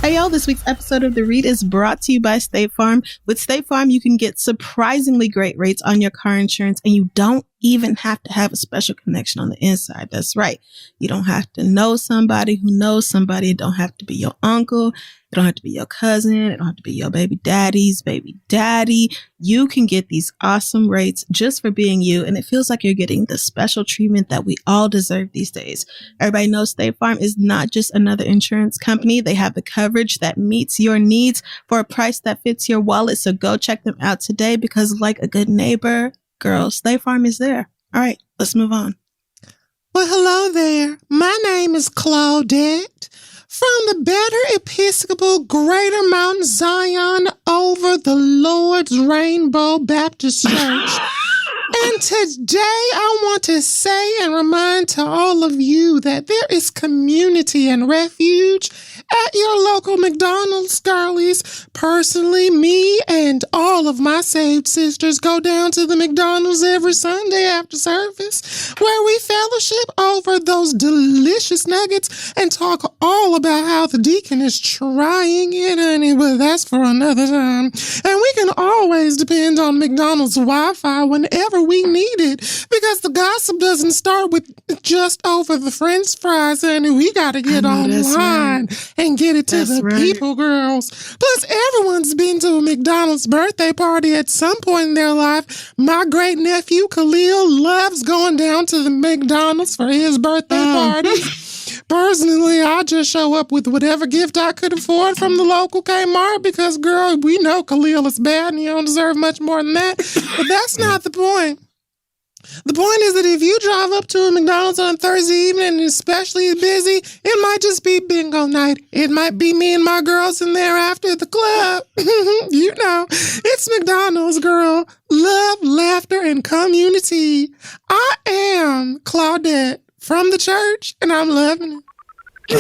Hey, yo, this week's episode of The Read is brought to you by State Farm. With State Farm, you can get surprisingly great rates on your car insurance, and you don't even have to have a special connection on the inside. That's right. You don't have to know somebody who knows somebody. It don't have to be your uncle. It don't have to be your cousin. It don't have to be your baby daddy's baby daddy. You can get these awesome rates just for being you, and it feels like you're getting the special treatment that we all deserve these days. Everybody knows State Farm is not just another insurance company. They have the coverage that meets your needs for a price that fits your wallet. So go check them out today, because like a good neighbor, girl, State Farm is there. All right, let's move on. Well, hello there. My name is Claudette from the Better Episcopal Greater Mount Zion over the Lord's Rainbow Baptist Church. And today I want to say and remind to all of you that there is community and refuge at your local McDonald's, girlies. Personally, me and all of my saved sisters go down to the McDonald's every Sunday after service, where we fellowship over those delicious nuggets and talk all about how the deacon is trying it, honey, but that's for another time. And we can always depend on McDonald's Wi-Fi whenever we need it, because the gossip doesn't start with just over the French fries, honey. We got to get online and get it to the people, girls. Plus, everyone's been to a McDonald's birthday party at some point in their life. My great nephew Khalil loves going down to the McDonald's for his birthday party. Personally, I just show up with whatever gift I could afford from the local Kmart, because, girl, we know Khalil is bad and he don't deserve much more than that. But that's not the point. The point is that if you drive up to a McDonald's on Thursday evening and especially busy, it might just be bingo night. It might be me and my girls in there after the club. You know, it's McDonald's, girl. Love, laughter, and community. I am Claudette from the church, and I'm loving it.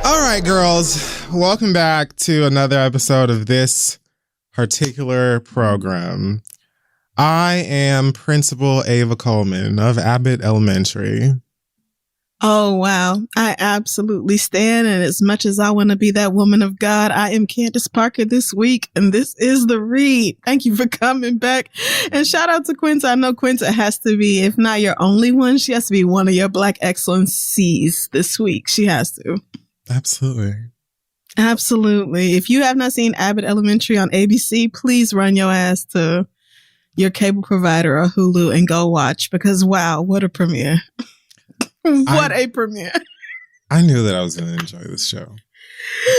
All right, girls, welcome back to another episode of this particular program. I am Principal Ava Coleman of Abbott Elementary. Oh, wow. I absolutely stand. And as much as I want to be that woman of God, I am Candace Parker this week. And this is The Read. Thank you for coming back. And shout out to Quinta. I know Quinta has to be, if not your only one, she has to be one of your Black Excellencies this week. She has to. Absolutely. Absolutely. If you have not seen Abbott Elementary on ABC, please run your ass to your cable provider or Hulu and go watch, because wow, what a premiere. What a premiere. I knew that I was going to enjoy this show.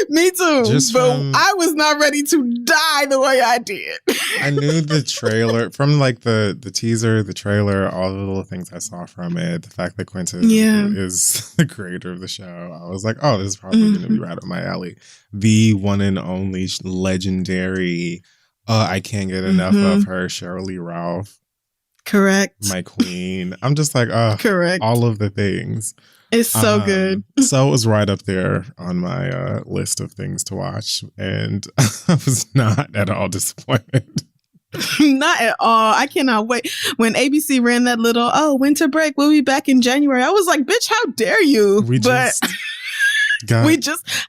Me too. I was not ready to die the way I did. I knew the trailer from like the teaser, the trailer, all the little things I saw from it. The fact that Quentin is the creator of the show. I was like, oh, this is probably going to be right up my alley. The one and only legendary, I can't get enough of her, Cheryl Lee Ralph. Correct. My queen. I'm just like, oh, correct. All of the things. It's so good. So it was right up there on my list of things to watch. And I was not at all disappointed. Not at all. I cannot wait. When ABC ran that little, winter break, we'll be back in January. I was like, bitch, how dare you? How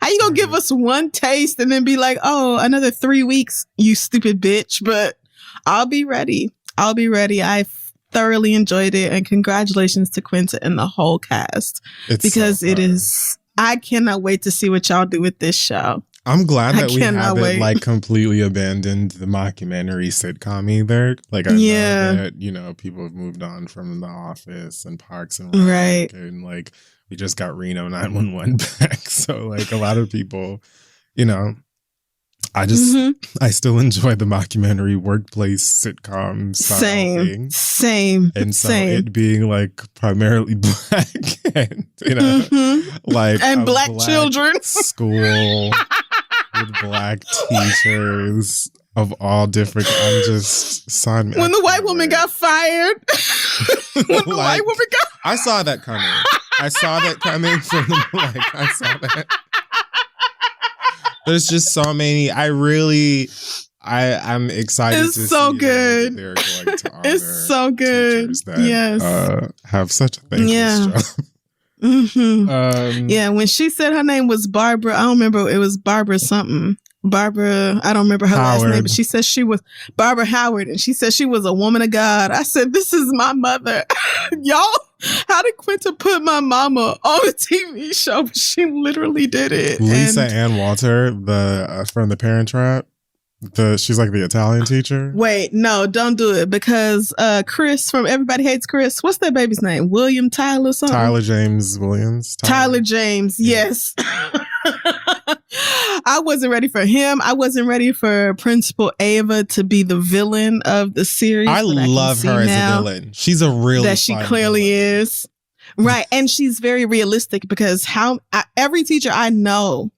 you gonna give us one taste and then be like, oh, another 3 weeks, you stupid bitch. But I'll be ready. I thoroughly enjoyed it, and congratulations to Quinta and the whole cast, because it is. I cannot wait to see what y'all do with this show. I'm glad that we haven't like completely abandoned the mockumentary sitcom either. Like I know that people have moved on from The Office and Parks and Rec, and like we just got Reno 911 back, so like a lot of people, I still enjoy the mockumentary workplace sitcom style thing. Same. And so it being like primarily Black and, like and black children. School with Black teachers. of all different. I'm just son. When the white woman got fired. When the white woman got. I saw that coming. I saw that coming from I saw that. There's just so many. I'm excited it's to so see good. They're going to honor it's so good. That, have such a thankless job. Mm-hmm. When she said her name was Barbara, I don't remember. It was Barbara something. Barbara, I don't remember her last name, but she said she was Barbara Howard, and she said she was a woman of God. I said, this is my mother. Y'all, how did Quinta put my mama on a TV show? But she literally did it. Lisa Ann Walter, from The Parent Trap. She's like the Italian teacher. Wait, no, don't do it because Chris from Everybody Hates Chris. What's that baby's name? William Tyler something? Tyler James Williams. Tyler James, yes. I wasn't ready for him. I wasn't ready for Principal Ava to be the villain of the series. I love her as a villain. She's a really that she clearly is. Right. And she's very realistic because every teacher I know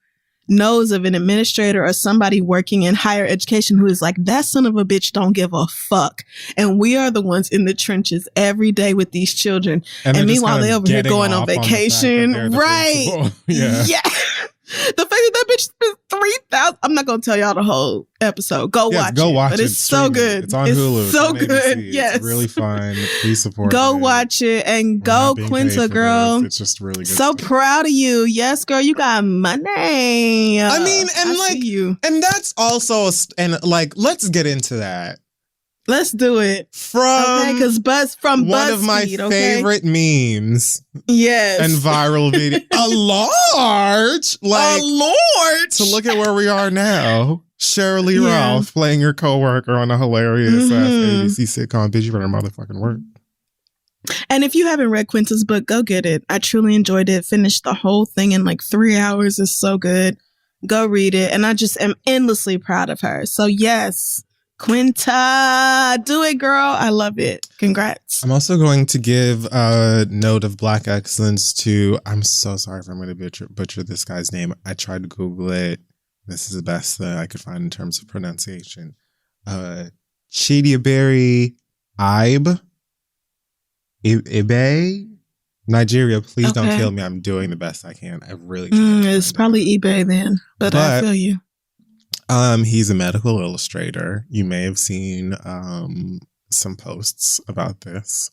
knows of an administrator or somebody working in higher education who is like, that son of a bitch don't give a fuck. And we are the ones in the trenches every day with these children. And meanwhile, they're over here going on vacation. Right. Yeah. The fact that bitch spent 3,000. I'm not going to tell y'all the whole episode. Go watch it. But it's so good. It's on Hulu. It's so good. Yes. It's really fun. Please support Go watch it and go Quinta, girl. It's just really good. So proud of you. Yes, girl. You got money. I mean, and and that's also, let's get into that. Let's do it. Because from one of my favorite memes. Yes. And viral video. A large. To look at where we are now. Shirley Ralph playing your coworker on a hilarious ABC sitcom. Did you better motherfucking work? And if you haven't read Quinta's book, go get it. I truly enjoyed it. Finished the whole thing in 3 hours. It's so good. Go read it. And I just am endlessly proud of her. So yes. Quinta, do it, girl. I love it. Congrats. I'm also going to give a note of Black excellence to, I'm so sorry if I'm going to butcher this guy's name. I tried to Google it. This is the best that I could find in terms of pronunciation. Chidiebere Ibe, Nigeria, please don't kill me. I'm doing the best I can. I really can't. It's probably eBay then, but I feel you. He's a medical illustrator. You may have seen some posts about this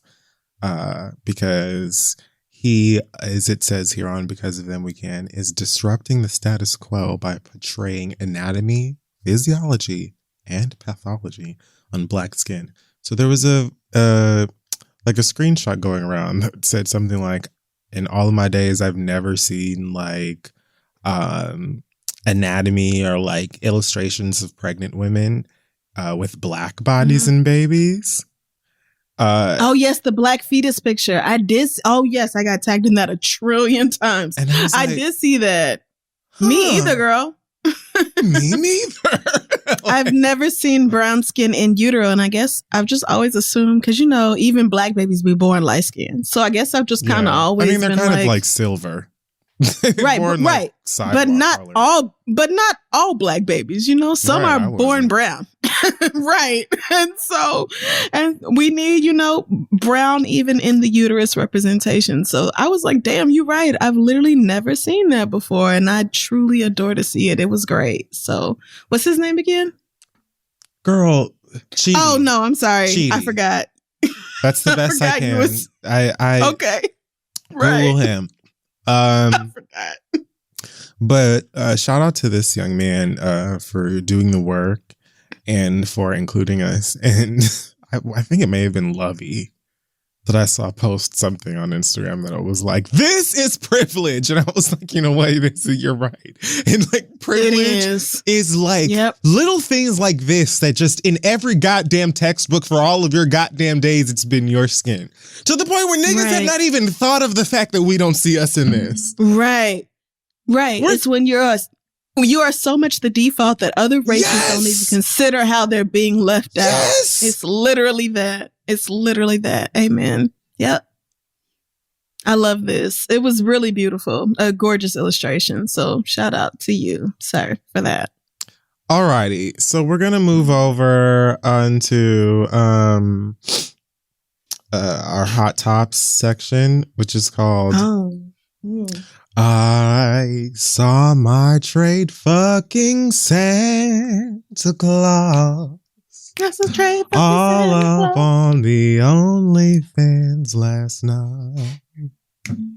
because he, as it says here on Because of Them We Can, is disrupting the status quo by portraying anatomy, physiology, and pathology on Black skin. So there was a screenshot going around that said something like, in all of my days, I've never seen anatomy or illustrations of pregnant women with Black bodies and babies. Yes, the Black fetus picture. I did. Oh yes, I got tagged in that 1 trillion times. And I did see that. Me either, girl. Me neither. I've never seen brown skin in utero, and I guess I've just always assumed because even Black babies be born light skinned. So I guess I've just kind of always. I mean, they're kind of like silver. Right, but not all Black babies, some are born brown. Right. And we need, brown even in the uterus representation. So I was like, damn, you're right. I've literally never seen that before. And I truly adore to see it. It was great. So what's his name again? Girl, Chidi. Oh, no, I'm sorry. Chidi. I forgot. That's the best I can. Okay. Right. Google him. I forgot. But shout out to this young man for doing the work and for including us. And I think it may have been Lovey that I saw post something on Instagram that it was like, this is privilege. And I was like, you know what? You're right. And privilege is little things like this that just in every goddamn textbook for all of your goddamn days, it's been your skin. To the point where niggas have not even thought of the fact that we don't see us in this. Right. It's when you are so much the default that other races don't even consider how they're being left out. It's literally that. Amen. Yep. I love this. It was really beautiful. A gorgeous illustration. So shout out to you, sir, for that. Alrighty, so we're gonna move over onto our hot tops section, which is called I saw my trade fucking Santa Claus. That's a trade fucking all Santa up Claus. on the OnlyFans last night.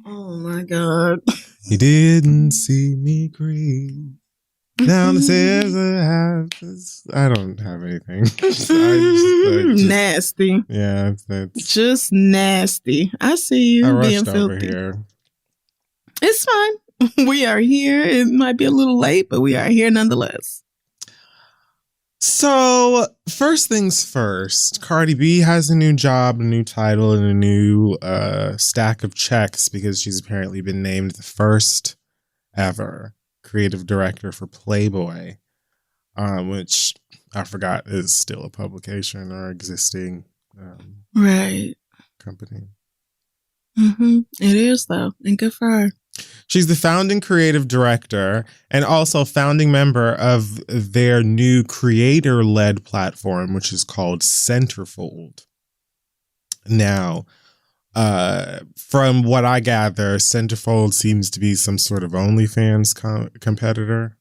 Oh my God. He didn't see me grieve. Down the stairs, I don't have anything. Nasty. Yeah, that's just nasty. I see you I being rushed over filthy. here. It's fine. We are here. It might be a little late, but we are here nonetheless. So, first things first, Cardi B has a new job, a new title, and a new stack of checks because she's apparently been named the first ever creative director for Playboy, which I forgot is still a publication or existing company. Mm-hmm. It is, though, and good for her. She's the founding creative director and also founding member of their new creator-led platform, which is called Centerfold. Now, from what I gather, Centerfold seems to be some sort of OnlyFans competitor.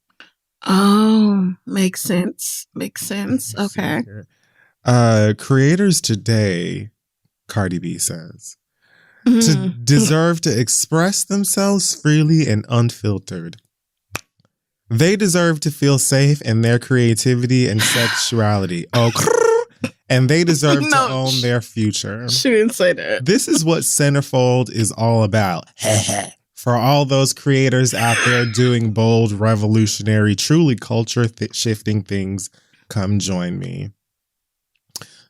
Oh, makes sense. Makes sense. Okay. Creators today, Cardi B says, to deserve to express themselves freely and unfiltered. They deserve to feel safe in their creativity and sexuality. And they deserve to own their future. She didn't say that. This is what Centerfold is all about. For all those creators out there doing bold, revolutionary, truly culture shifting things, come join me.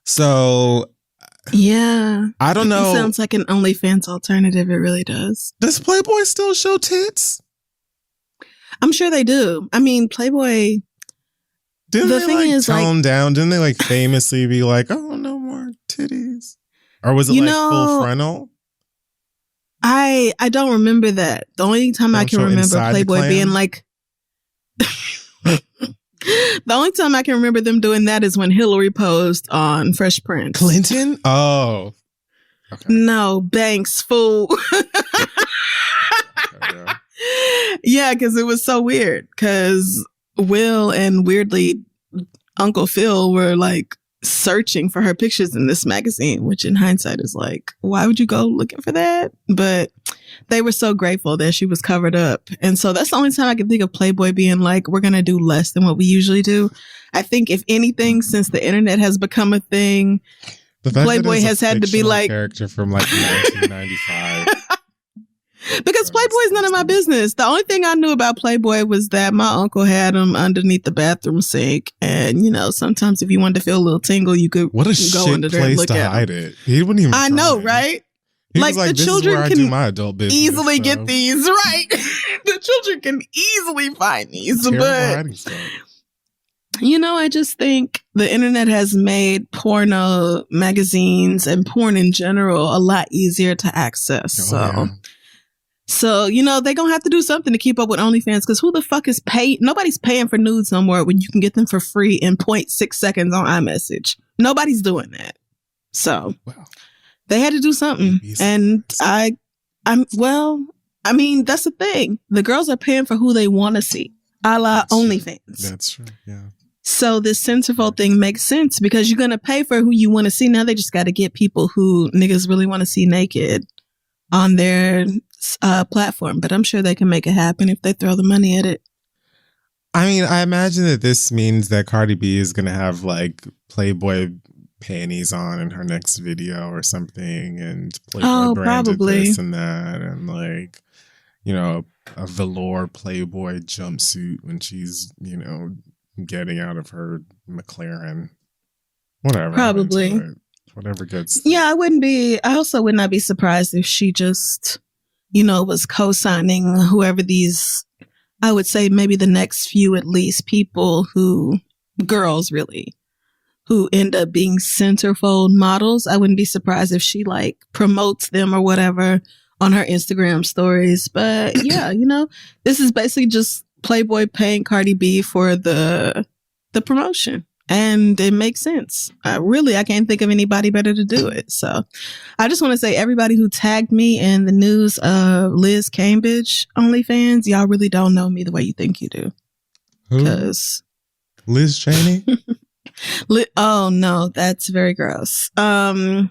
So, yeah, I don't know. It sounds like an OnlyFans alternative. It really does. Does Playboy still show tits? I'm sure they do. I mean, Playboy. Didn't they tone down? Didn't they famously be like, "Oh, no more titties"? Or was it full frontal? I don't remember that. The only time I can remember Playboy being like. The only time I can remember them doing that is when Hillary posed on Fresh Prince. Clinton? Oh. Okay. No, Banks, fool. Yeah, because it was so weird. Because Will and weirdly Uncle Phil were searching for her pictures in this magazine, which in hindsight is why would you go looking for that? But they were so grateful that she was covered up. And so that's the only time I can think of Playboy being we're going to do less than what we usually do. I think if anything, since the internet has become a thing, Playboy has had to be character from 1995. Because Playboy is none of my business. The only thing I knew about Playboy was that my uncle had him underneath the bathroom sink. And, sometimes if you wanted to feel a little tingle, you could go under there and look at hide it. He wouldn't even I know, right? The children can my adult business, easily get these, right? The children can easily find these. But, I just think the internet has made porno magazines and porn in general a lot easier to access. So, they're going to have to do something to keep up with OnlyFans because who the fuck is paying? Nobody's paying for nudes no more when you can get them for free in 0.6 seconds on iMessage. Nobody's doing that. So they had to do something. And that's the thing. The girls are paying for who they want to see, a la OnlyFans. That's true. Yeah. So this Centerfold thing makes sense because you're going to pay for who you want to see. Now they just got to get people who niggas really want to see naked on their platform, but I'm sure they can make it happen if they throw the money at it. I mean, I imagine that this means that Cardi B is going to have Playboy panties on in her next video or something, and Playboy branded this and that, and a velour Playboy jumpsuit when she's getting out of her McLaren, whatever. Probably. Whatever gets. Yeah, I also would not be surprised if she just, was co-signing whoever these, I would say maybe the next few at least girls really, who end up being Centerfold models. I wouldn't be surprised if she promotes them or whatever on her Instagram stories. But yeah, this is basically just Playboy paying Cardi B for the the promotion. And it makes sense. I can't think of anybody better to do it. So I just want to say everybody who tagged me in the news of Liz Cambage OnlyFans, y'all really don't know me the way you think you do. Because Liz Cheney? Oh, no, that's very gross. Her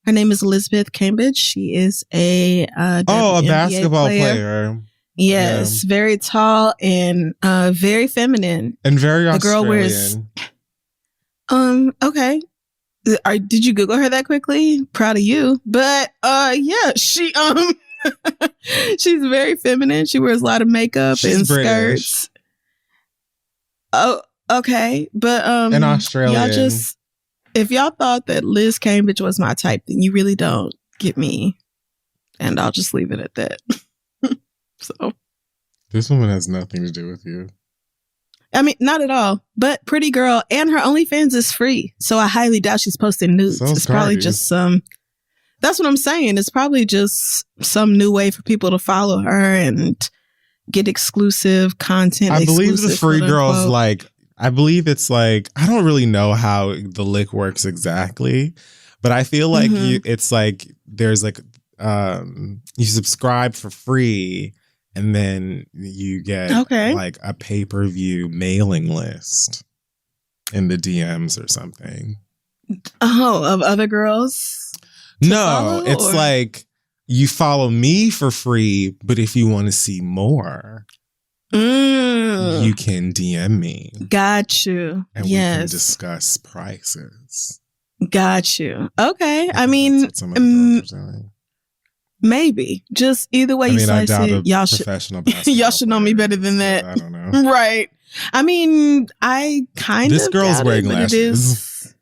name is Elizabeth Cambage. She is a WNBA basketball player. Yes, very tall and very feminine. And very Australian. The girl wears... okay. Did you Google her that quickly? Proud of you. But yeah, she she's very feminine. She wears a lot of makeup and British. skirts. Oh, okay. But and Australian. If y'all thought that Liz Cambage was my type, then you really don't get me. And I'll just leave it at that. So this woman has nothing to do with you. I mean, not at all. But pretty girl, and her OnlyFans is free. So I highly doubt she's posting nudes. So it's probably just some... That's what I'm saying. It's probably just some new way for people to follow her and get exclusive content. I believe the free girl's like... I believe it's like... I don't really know how the lick works exactly. But I feel like it's like... There's like... you subscribe for free... And then you get like a pay-per-view mailing list in the DMs or something. Oh, of other girls? No, it's like you follow me for free, but if you want to see more, you can DM me. Got you. And we can discuss prices. Got you. Okay. I mean, maybe. Just either way you slice it, y'all should know me better than that. I don't know. Right. I mean, I kind this of girl's doubt wearing it, but lashes.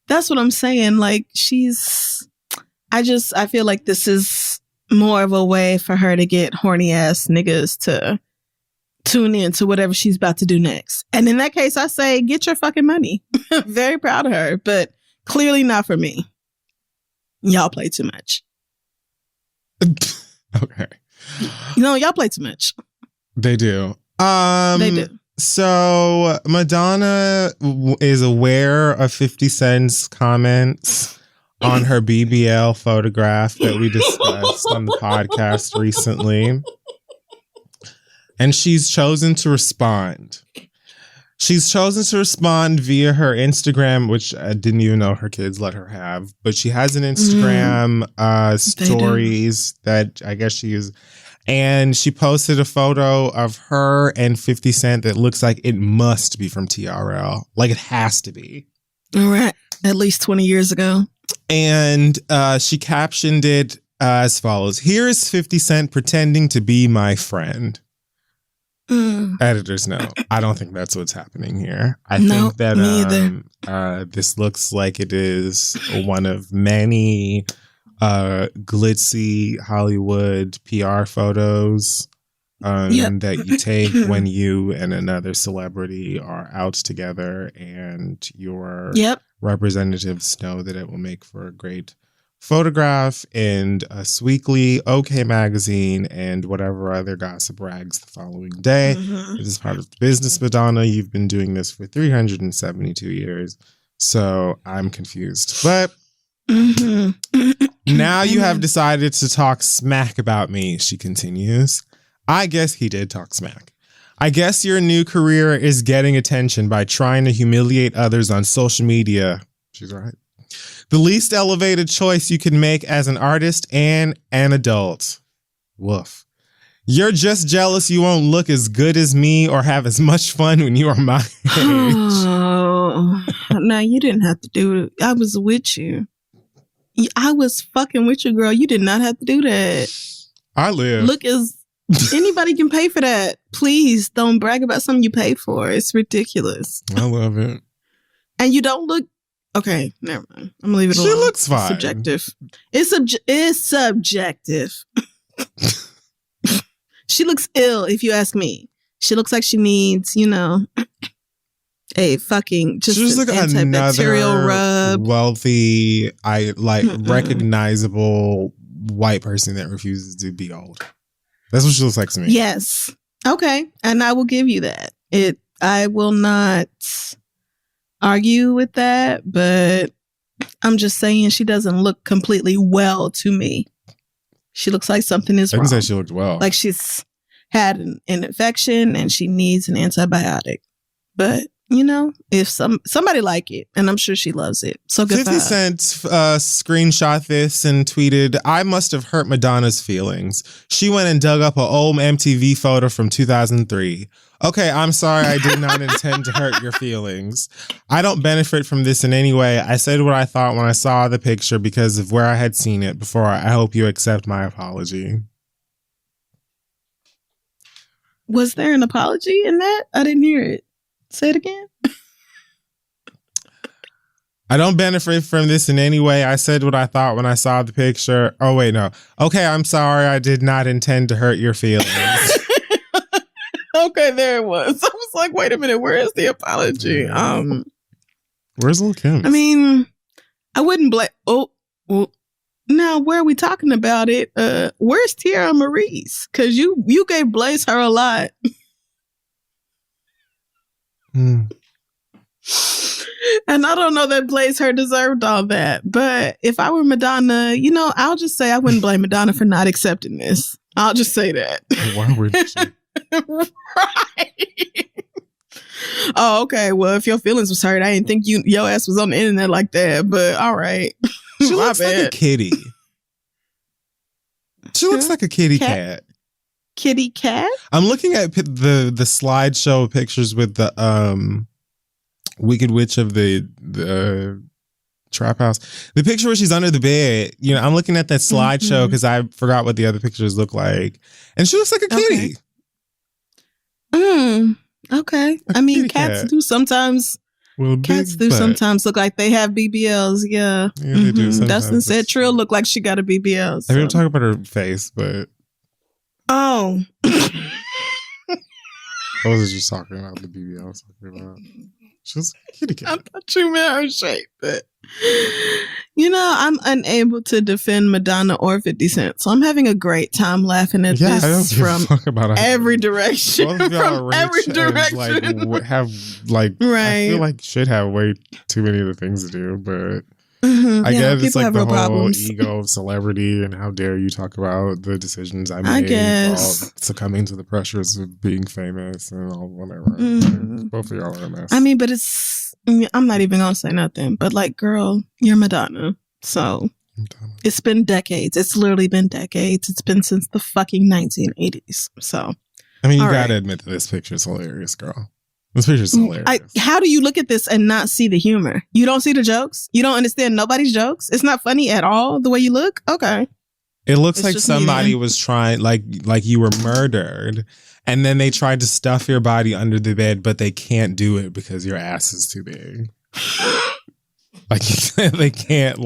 That's what I'm saying. Like I feel like this is more of a way for her to get horny ass niggas to tune in to whatever she's about to do next. And in that case, I say, get your fucking money. Very proud of her, but clearly not for me. Y'all play too much. Okay. Y'all play too much. They do. They do. So Madonna is aware of 50 Cent's comments on her BBL photograph that we discussed on the podcast recently. And she's chosen to respond. She's chosen to respond via her Instagram, which I didn't even know her kids let her have. But she has an Instagram stories that I guess she is. And she posted a photo of her and 50 Cent that looks like it must be from TRL. Like it has to be. All right. At least 20 years ago. And she captioned it as follows. Here is 50 Cent pretending to be my friend. Editor's note. I don't think that's what's happening here. I think that this looks like it is one of many glitzy Hollywood PR photos that you take when you and another celebrity are out together and your representatives know that it will make for a great photograph in Us Weekly, OK Magazine, and whatever other gossip rags the following day. It is part of the business, Madonna. You've been doing this for 372 years. So I'm confused. But now you have decided to talk smack about me, she continues. I guess he did talk smack. I guess your new career is getting attention by trying to humiliate others on social media. She's right. The least elevated choice you can make as an artist and an adult. Woof. You're just jealous you won't look as good as me or have as much fun when you are my age. Oh, no, you didn't have to do it. I was with you. I was fucking with you, girl. You did not have to do that. I live. Look as anybody can pay for that. Please don't brag about something you pay for. It's ridiculous. I love it. And you don't look. Okay, never mind. I'm gonna leave it alone. She looks fine. Subjective. It's subjective. She looks ill, if you ask me. She looks like she needs, a fucking just an antibacterial rub. Wealthy, recognizable white person that refuses to be old. That's what she looks like to me. Yes. Okay, and I will give you that. I will not argue with that, but I'm just saying she doesn't look completely well to me. She looks like something is wrong. I didn't say she looked well. Like she's had an infection and she needs an antibiotic. But, you know, if somebody like it, and I'm sure she loves it. So good 50 Cent screenshot this and tweeted, I must have hurt Madonna's feelings. She went and dug up an old MTV photo from 2003. Okay, I'm sorry, I did not intend to hurt your feelings. I don't benefit from this in any way. I said what I thought when I saw the picture because of where I had seen it before. I hope you accept my apology. Was there an apology in that? I didn't hear it. Say it again. I don't benefit from this in any way. I said what I thought when I saw the picture. Oh, wait, no. Okay, I'm sorry. I did not intend to hurt your feelings. Okay, there it was. I was like, wait a minute, where is the apology? Where's Lil' Kim? I mean, I wouldn't blame. Oh, well, now where are we talking about it? Where's Tierra Maurice? Because you gave Blaze her a lot. And I don't know that Blaze her deserved all that. But if I were Madonna, you know, I'll just say I wouldn't blame Madonna for not accepting this. I'll just say that. Why would you? Right. Oh, okay. Well, if your feelings was hurt, I didn't think your ass was on the internet like that. But all right. She looks like a kitty. She looks like a kitty cat. Kitty cat? I'm looking at the slideshow pictures with the Wicked Witch of the Trap House. The picture where she's under the bed. You know, I'm looking at that slideshow because I forgot what the other pictures look like, and she looks like a kitty. Okay. I mean, cats do sometimes. Well, cats do sometimes look like they have BBLs. Yeah, they do. Dustin said Trill looked like she got a BBL. So. I didn't talk about her face, but oh, I wasn't just talking about the BBL. I was talking about she's a kitty cat. I thought you meant her shape, but you know, I'm unable to defend Madonna or 50 Cent, so I'm having a great time laughing at this from every direction. From every direction, right? I feel like should have way too many other things to do, but I guess it's like the whole ego of celebrity and how dare you talk about the decisions I made. I guess while succumbing to the pressures of being famous and all whatever. Both of y'all are a mess. I mean, but I'm not even gonna say nothing, but like, girl, you're Madonna. So it's been decades. It's literally been decades. It's been since the fucking 1980s. So I mean, you gotta admit that this picture is hilarious, girl. This picture is hilarious. How do you look at this and not see the humor? You don't see the jokes? You don't understand nobody's jokes? It's not funny at all the way you look? Okay. It looks like somebody was trying, like you were murdered, and then they tried to stuff your body under the bed, but they can't do it because your ass is too big. Like they can't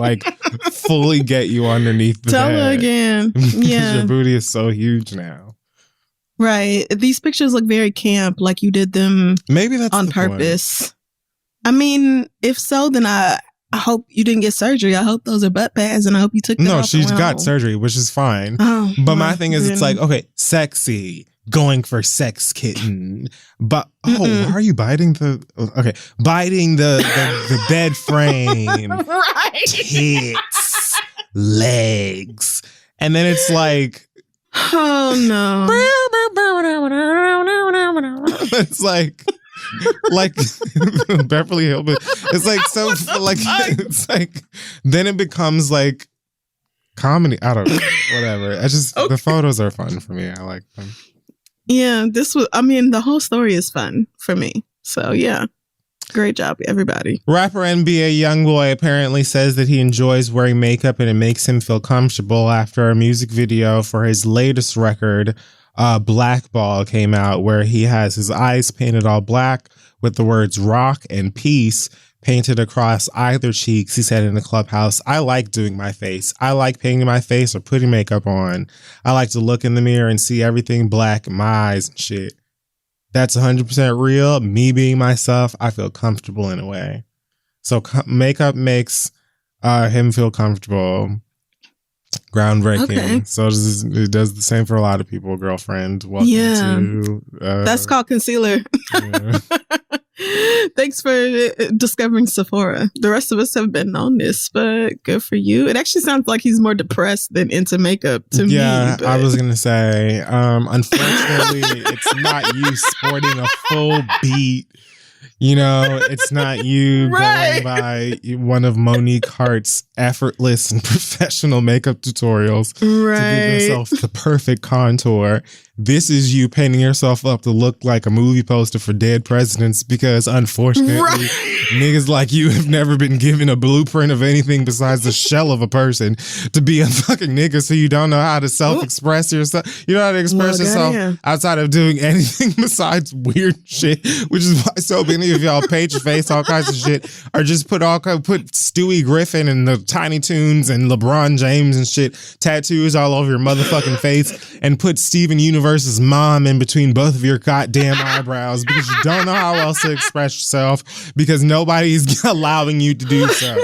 fully get you underneath the bed. Tell her again. Because your booty is so huge now. Right. These pictures look very camp, like you did them maybe that's on purpose. Point. I mean, if so, then I hope you didn't get surgery. I hope those are butt pads, and I hope you took them off. No, she's got surgery, which is fine. Oh, but my thing is, it's like, okay, sexy, going for sex kitten. But, why are you biting the bed frame, right? Tits, legs. And then it's like, oh no. It's like Beverly Hills. It's like so like it's like then it becomes like comedy. I don't know. Whatever. The photos are fun for me. I like them. Yeah, the whole story is fun for me. So yeah. Great job, everybody. Rapper NBA YoungBoy apparently says that he enjoys wearing makeup and it makes him feel comfortable after a music video for his latest record, Blackball, came out, where he has his eyes painted all black with the words rock and peace painted across either cheeks. He said in the Clubhouse, I like doing my face. I like painting my face or putting makeup on. I like to look in the mirror and see everything black in my eyes and shit. That's 100% real. Me being myself, I feel comfortable in a way. So makeup makes him feel comfortable. Groundbreaking. Okay. So it does the same for a lot of people. Girlfriend, welcome to... That's called concealer. Yeah. Thanks for discovering Sephora. The rest of us have been on this, but good for you. It actually sounds like he's more depressed than into makeup to me. Yeah, I was going to say, unfortunately, it's not you sporting a full beat. You know, it's not you going by one of Monique Hart's effortless and professional makeup tutorials to give yourself the perfect contour. This is you painting yourself up to look like a movie poster for dead presidents because, unfortunately, niggas like you have never been given a blueprint of anything besides the shell of a person to be a fucking nigga, so you don't know how to self-express yourself. You know how to express yourself outside of doing anything besides weird shit, which is why so many of y'all paint your face all kinds of shit, or just put Stewie Griffin and the Tiny Toons and LeBron James and shit tattoos all over your motherfucking face, and put Steven Universe's mom in between both of your goddamn eyebrows because you don't know how else to express yourself because nobody's allowing you to do so.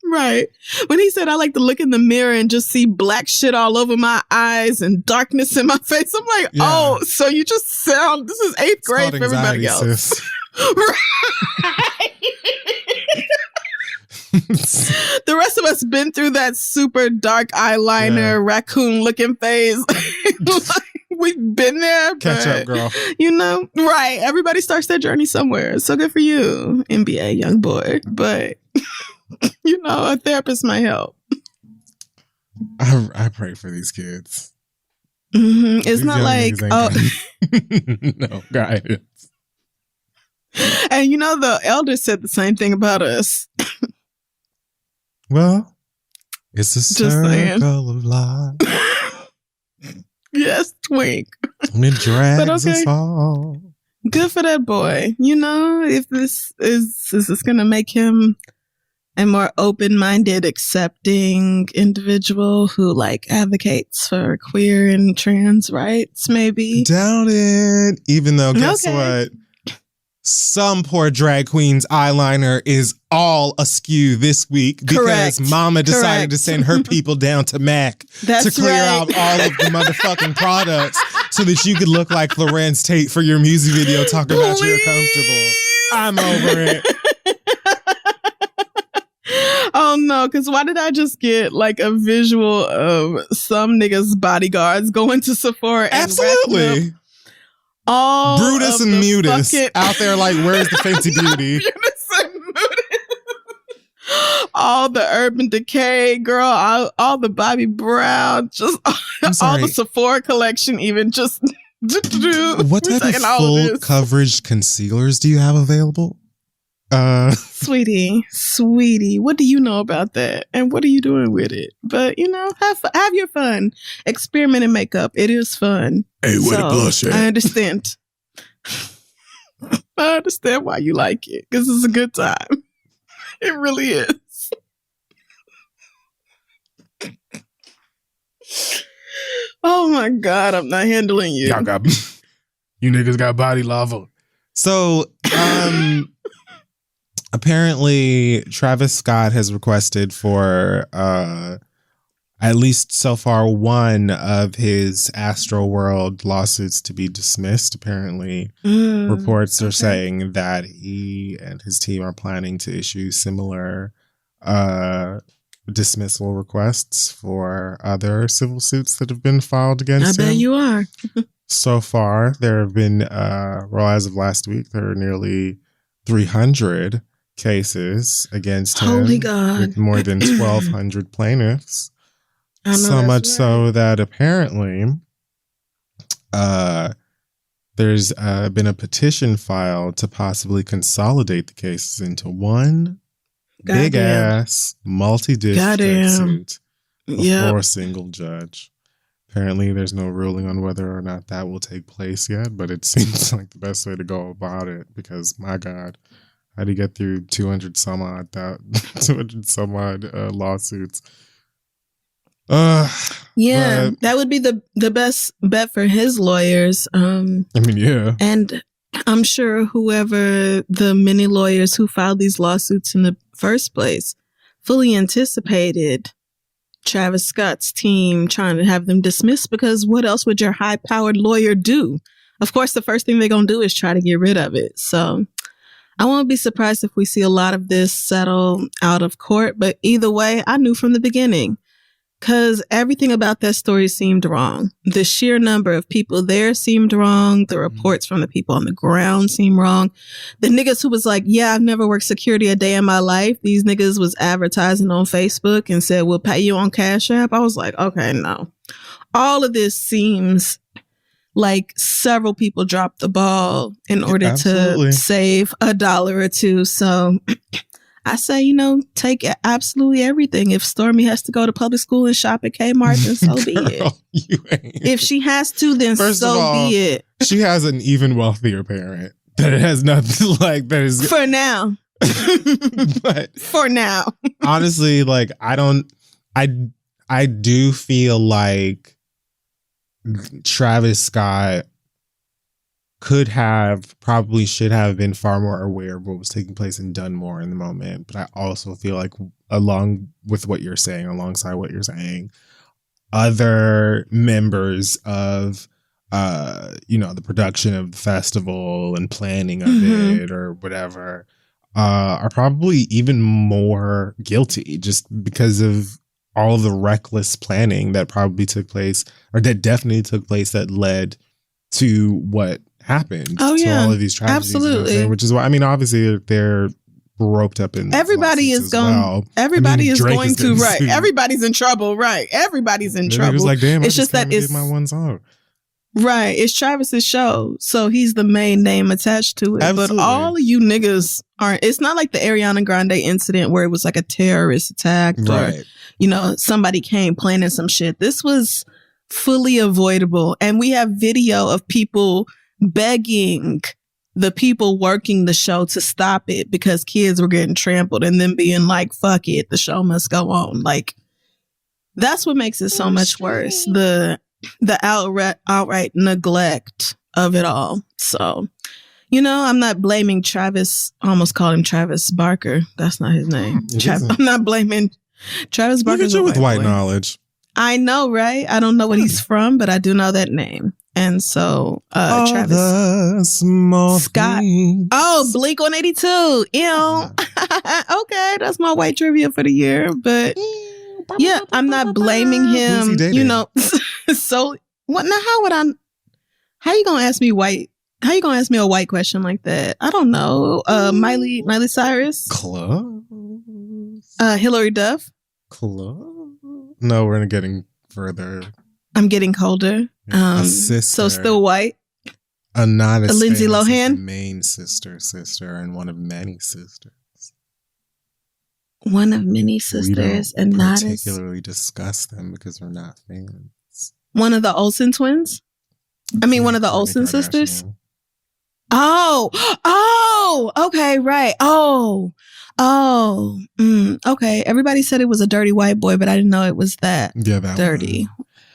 Right. When he said, I like to look in the mirror and just see black shit all over my eyes and darkness in my face, I'm like, oh, so you just sound, this is 8th grade for everybody else. Right. The rest of us been through that super dark eyeliner, raccoon looking phase. We've been there. Catch up, girl. You know, right. Everybody starts their journey somewhere. So good for you, NBA young boy. But, you know, a therapist might help. I pray for these kids. Mm-hmm. It's not like, no guidance. And you know, the elders said the same thing about us. Well, it's a circle of life. Yes, twink. And it drags us all. Good for that boy. You know, if this is going to make him a more open-minded, accepting individual who like advocates for queer and trans rights, maybe. Doubt it. Even though, guess what? Some poor drag queen's eyeliner is all askew this week because Mama decided to send her people down to MAC to clear out all of the motherfucking products so that you could look like Lorenz Tate for your music video talking about you're comfortable. I'm over it. Oh no, because why did I just get like a visual of some niggas' bodyguards going to Sephora and absolutely all Brutus and Mutus out there like, where's the Fenty Beauty? Brutus and Mutus. All the Urban Decay, girl, all the Bobby Brown, just all the Sephora collection, even just. What type of full coverage concealers do you have available? Sweetie, what do you know about that? And what are you doing with it? But, you know, have your fun. Experiment in makeup. It is fun. Hey, where the blush at? I understand. I understand why you like it. Because it's a good time. It really is. Oh my God, I'm not handling you. You niggas got body lava. So, apparently, Travis Scott has requested for at least so far one of his Astroworld lawsuits to be dismissed. Apparently, reports are saying that he and his team are planning to issue similar dismissal requests for other civil suits that have been filed against him. I bet you are. So far, there have been, well, as of last week, there are nearly 300 cases against him. Holy God. With more than 1,200 plaintiffs. So much so that apparently there's been a petition filed to possibly consolidate the cases into one big ass multi-district suit before a single judge. Apparently there's no ruling on whether or not that will take place yet, but it seems like the best way to go about it because, my God, how do you get through 200 some odd lawsuits? That would be the best bet for his lawyers. And I'm sure whoever the many lawyers who filed these lawsuits in the first place fully anticipated Travis Scott's team trying to have them dismissed because what else would your high-powered lawyer do? Of course, the first thing they're going to do is try to get rid of it. So I won't be surprised if we see a lot of this settle out of court. But either way, I knew from the beginning because everything about that story seemed wrong. The sheer number of people there seemed wrong. The reports from the people on the ground seemed wrong. The niggas who was like, yeah, I've never worked security a day in my life. These niggas was advertising on Facebook and said, we'll pay you on Cash App. I was like, okay, no. All of this seems like several people dropped the ball in order to save $1 or $2. So I say, take absolutely everything. If Stormy has to go to public school and shop at Kmart, then so be it. If she has to, then be it. She has an even wealthier parent. That it has nothing like that is for now. But for now. Honestly, like I do feel like Travis Scott probably should have been far more aware of what was taking place and done more in the moment. But I also feel like alongside what you're saying, other members of, the production of the festival and planning of it or whatever, are probably even more guilty just because of all of the reckless planning that probably took place, or that definitely took place, that led to what happened to all of these tragedies. Absolutely. Which is why, obviously they're roped up in. Everybody is going. Well. Everybody is going to right. Sued. Everybody's in trouble. Right. Everybody's in trouble. It like, damn, it's just that it's my one song. Right. It's Travis's show, so he's the main name attached to it. Absolutely. But all of you niggas aren't. It's not like the Ariana Grande incident where it was like a terrorist attack or somebody came planning some shit. This was fully avoidable, and we have video of people begging the people working the show to stop it because kids were getting trampled, and then being like, fuck it, the show must go on. Like, that's what makes it so much worse. The outright neglect of it all. So, I'm not blaming Travis. I almost called him Travis Barker. That's not his name. I'm not blaming Travis Barker. Look at you with white knowledge. I know, right? I don't know what he's from, but I do know that name. And so, Travis Scott. Oh, Blink-182. Okay, that's my white trivia for the year. But yeah, I'm not blaming him. So what? Now, how you gonna ask me white? How you gonna ask me a white question like that? I don't know. Miley Cyrus. Close. Hillary Duff. Close. No, we're getting further. I'm getting colder. A sister. So still white. Not as Lindsay Lohan. Main sister, and one of many sisters. One of many sisters, and not particularly discuss them because we're not fans. One of the Olsen twins. One of the Olsen sisters. Oh, okay, right. Okay. Everybody said it was a dirty white boy, but I didn't know it was that dirty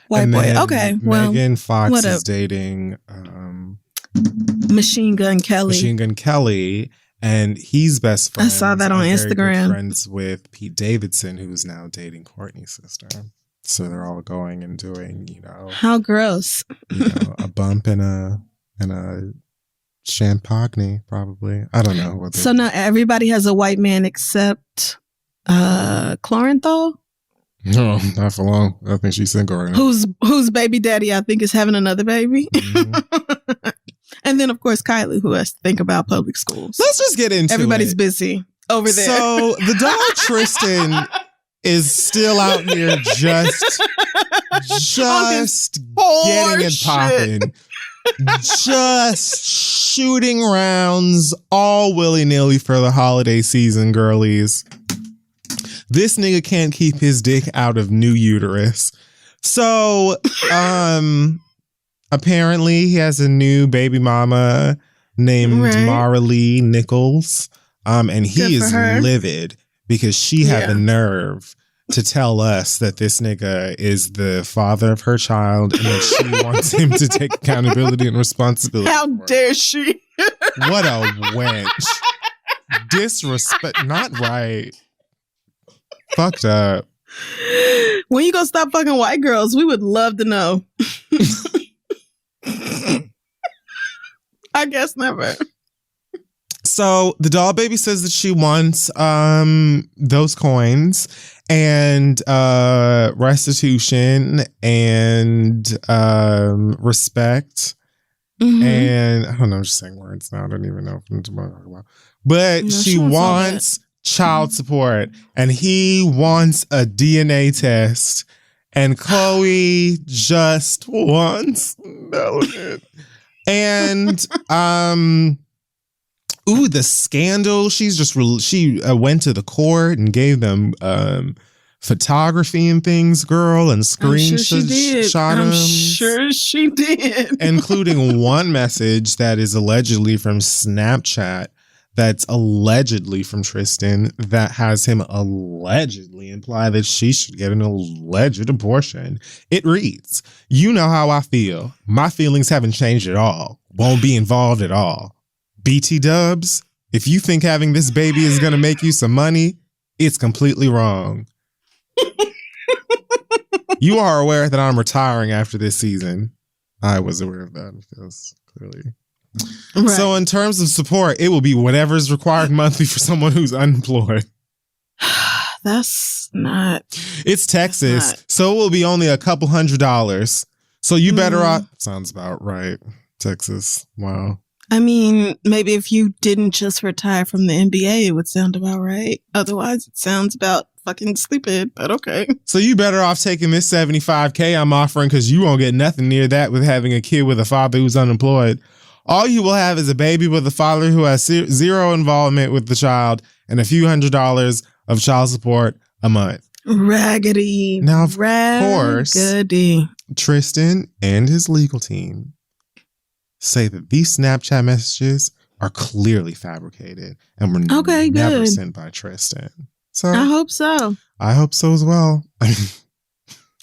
white boy. Okay, well, Megan Fox is dating Machine Gun Kelly, and he's best friends. I saw that on Instagram. Friends with Pete Davidson, who's now dating Courtney's sister. So they're all going and doing, how gross. A bump and a champagne, probably. I don't know. So now everybody has a white man except Clorenthal? No, not for long. I think she's single right now. Whose baby daddy I think is having another baby. Mm-hmm. And then, of course, Kylie, who has to think about public schools. Let's just get into Everybody's busy over there. So the dog Tristan is still out here just getting it popping. Just shooting rounds all willy-nilly for the holiday season, girlies. This nigga can't keep his dick out of new uterus. So, apparently he has a new baby mama named Mara Lee Nichols. And he is livid because she had the nerve to tell us that this nigga is the father of her child and that she wants him to take accountability and responsibility. How dare she? What a wench. Disrespect. Not right. Fucked up. When you gonna stop fucking white girls? We would love to know. I guess never. So the doll baby says that she wants those coins and restitution and respect. Mm-hmm. And I don't know, I'm just saying words now. I don't even know what I'm talking about. But no, she wants child support, and he wants a DNA test, and Chloe just wants melanin. And the scandal. She went to the court and gave them photography and things, girl, and screenshot them. I'm sure she did. Including one message that is allegedly from Snapchat, that's allegedly from Tristan, that has him allegedly imply that she should get an alleged abortion. It reads, "You know how I feel. My feelings haven't changed at all. Won't be involved at all. BT dubs, if you think having this baby is going to make you some money, it's completely wrong. You are aware that I'm retiring after this season." I was aware of that because clearly. Right. So in terms of support, it will be whatever's required monthly for someone who's unemployed. That's not. It's Texas, so it will be only a couple $100s. So you better off. Sounds about right. Texas. Wow. I mean, maybe if you didn't just retire from the NBA, it would sound about right. Otherwise, it sounds about fucking stupid, but okay. So you better off taking this $75K I'm offering, because you won't get nothing near that with having a kid with a father who's unemployed. All you will have is a baby with a father who has zero involvement with the child and a few $100s of child support a month. Raggedy. Now, of course, Tristan and his legal team say that these Snapchat messages are clearly fabricated and were never sent by Tristan. So I hope so. I hope so as well.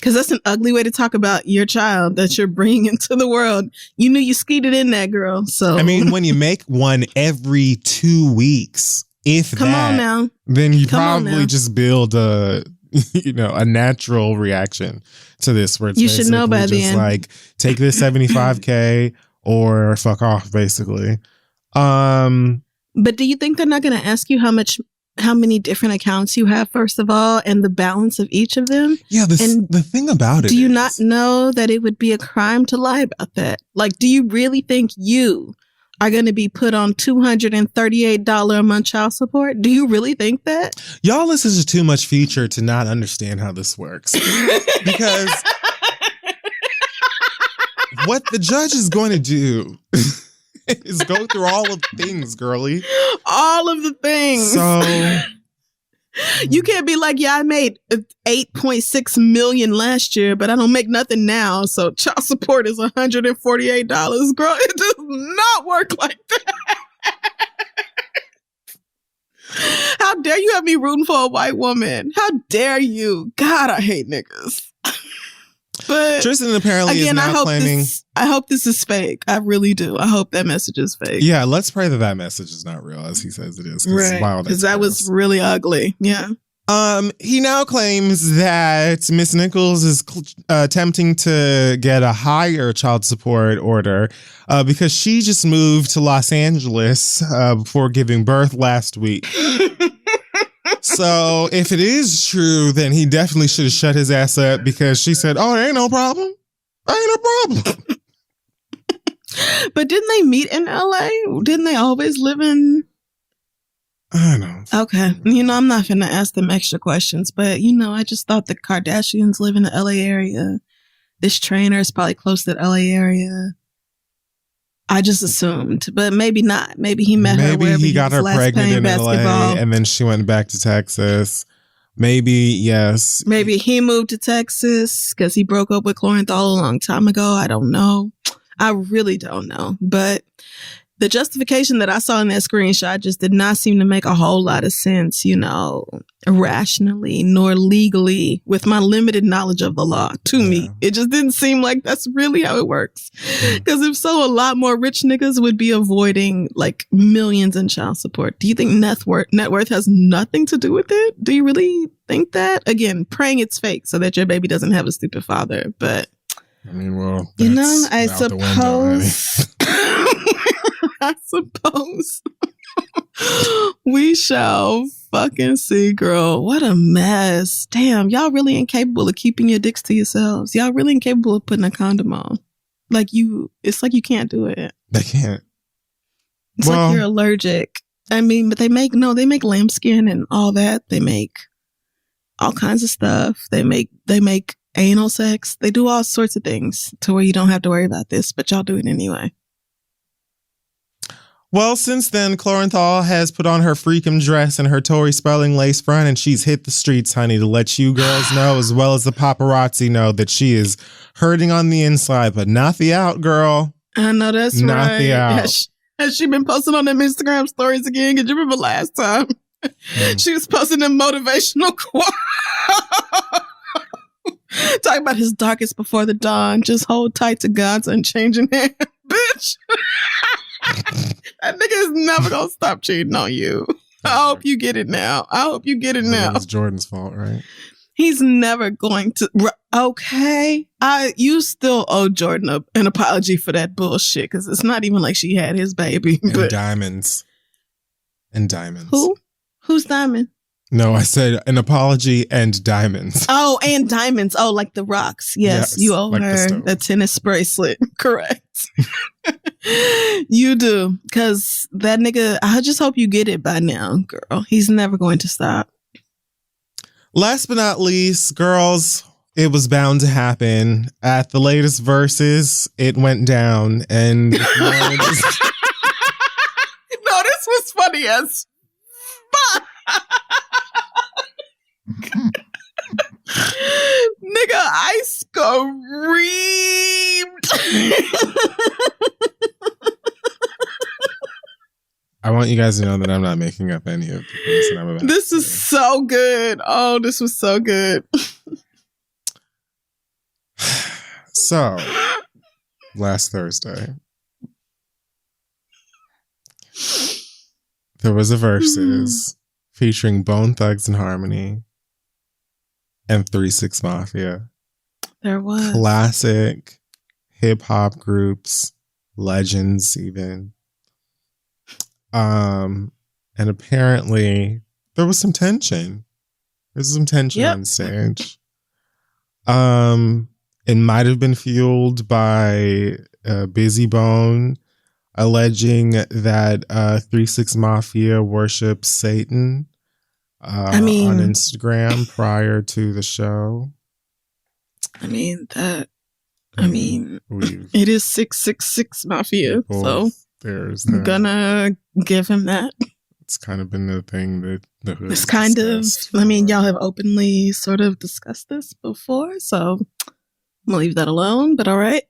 Because that's an ugly way to talk about your child that you're bringing into the world. You knew you skeeted in that, girl. So I mean, when you make one every 2 weeks, Come on now. Then you probably just build a natural reaction to this, where it's you should know by the end, like, take this $75K or fuck off, basically. But do you think they're not going to ask you how many different accounts you have, first of all, and the balance of each of them? Yeah, the thing about it do you not know that it would be a crime to lie about that? Like, do you really think you are going to be put on $238 a month child support? Do you really think that? Y'all listen to too much Future to not understand how this works. Because what the judge is going to do is go through all of the things, girly. All of the things. So you can't be like, yeah, I made $8.6 million last year, but I don't make nothing now, so child support is $148. Girl, it does not work like that. How dare you have me rooting for a white woman? How dare you? God, I hate niggas. But Tristan apparently is now claiming. I hope this is fake. I really do. I hope that message is fake. Yeah, let's pray that message is not real, as he says it is. Right, because that was really ugly. Yeah. He now claims that Miss Nichols is attempting to get a higher child support order because she just moved to Los Angeles before giving birth last week. So if it is true, then he definitely should have shut his ass up, because she said, "Oh, there ain't no problem. There ain't no problem." But didn't they meet in LA? Didn't they always live in? I know. Okay. I'm not going to ask them extra questions, but I just thought the Kardashians live in the LA area. This trainer is probably close to the LA area. I just assumed, but maybe not. Maybe he met her wherever he got her pregnant in basketball. LA, and then she went back to Texas. Maybe, yes. Maybe he moved to Texas because he broke up with Clorenthal a long time ago. I don't know. I really don't know. But the justification that I saw in that screenshot just did not seem to make a whole lot of sense, rationally nor legally with my limited knowledge of the law to me. It just didn't seem like that's really how it works. Because if so, a lot more rich niggas would be avoiding like millions in child support. Do you think net worth has nothing to do with it? Do you really think that? Again, praying it's fake so that your baby doesn't have a stupid father. But I mean, well, I suppose. I suppose we shall fucking see, girl. What a mess. Damn, y'all really incapable of keeping your dicks to yourselves. Y'all really incapable of putting a condom on. It's like you can't do it. They can't. It's like you're allergic. I mean, but they make lambskin and all that. They make all kinds of stuff. They make anal sex. They do all sorts of things to where you don't have to worry about this, but y'all do it anyway. Well, since then, Clorenthal has put on her freakum dress and her Tori Spelling lace front, and she's hit the streets, honey, to let you girls know, as well as the paparazzi know, that she is hurting on the inside, but not the out, girl. I know that's not right. The out. Has she been posting on them Instagram stories again? Because you remember last time she was posting them motivational quotes. Talking about his darkest before the dawn. Just hold tight to God's unchanging hand, bitch. That nigga is never gonna stop cheating on you. I hope you get it now. It's Jordan's fault, right? He's never going to. Okay. You still owe Jordan an apology for that bullshit because it's not even like she had his baby. And diamonds. Who? Who's Diamond? No, I said an apology and diamonds. Oh, and diamonds. Oh, like the rocks. Yes, you owe her the tennis bracelet. Correct. You do. Because that nigga, I just hope you get it by now, girl. He's never going to stop. Last but not least, girls, it was bound to happen. At the latest Verzuz, it went down. And no, this was funny as fuck. Nigga, I screamed. I want you guys to know that I'm not making up any of the things that I'm about. This is so good. Oh, this was so good. So, last Thursday, there was a Verzuz featuring Bone Thugs and Harmony and 3 6 Mafia. There was. Classic hip hop groups, legends even. And apparently there was some tension. There's some tension on stage. It might have been fueled by Busy Bone alleging that 3 6 Mafia worships Satan on Instagram prior to the show. It is 666 Mafia, so I'm gonna give him that. It's kind of been the thing that the hood it's kind of, y'all have openly sort of discussed this before, so I'm gonna leave that alone, but all right.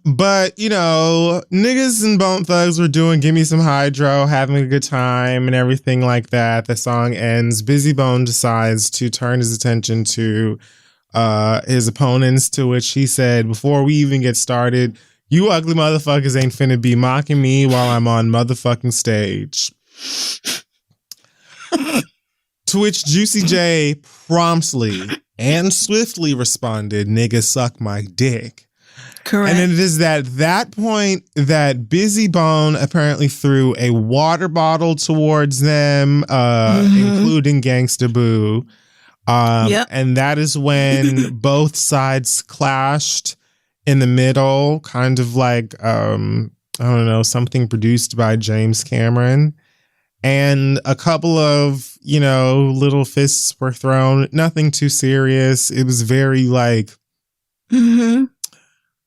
But niggas and Bone Thugs were doing Give Me Some Hydro, having a good time and everything like that. The song ends. Busy Bone decides to turn his attention to his opponents, to which he said, before we even get started, you ugly motherfuckers ain't finna be mocking me while I'm on motherfucking stage. To which Juicy J promptly and swiftly responded, nigga, suck my dick. Correct. And it is at that point that Busy Bone apparently threw a water bottle towards them, including Gangsta Boo. And that is when both sides clashed in the middle, kind of like, something produced by James Cameron. And a couple of, little fists were thrown. Nothing too serious. It was very like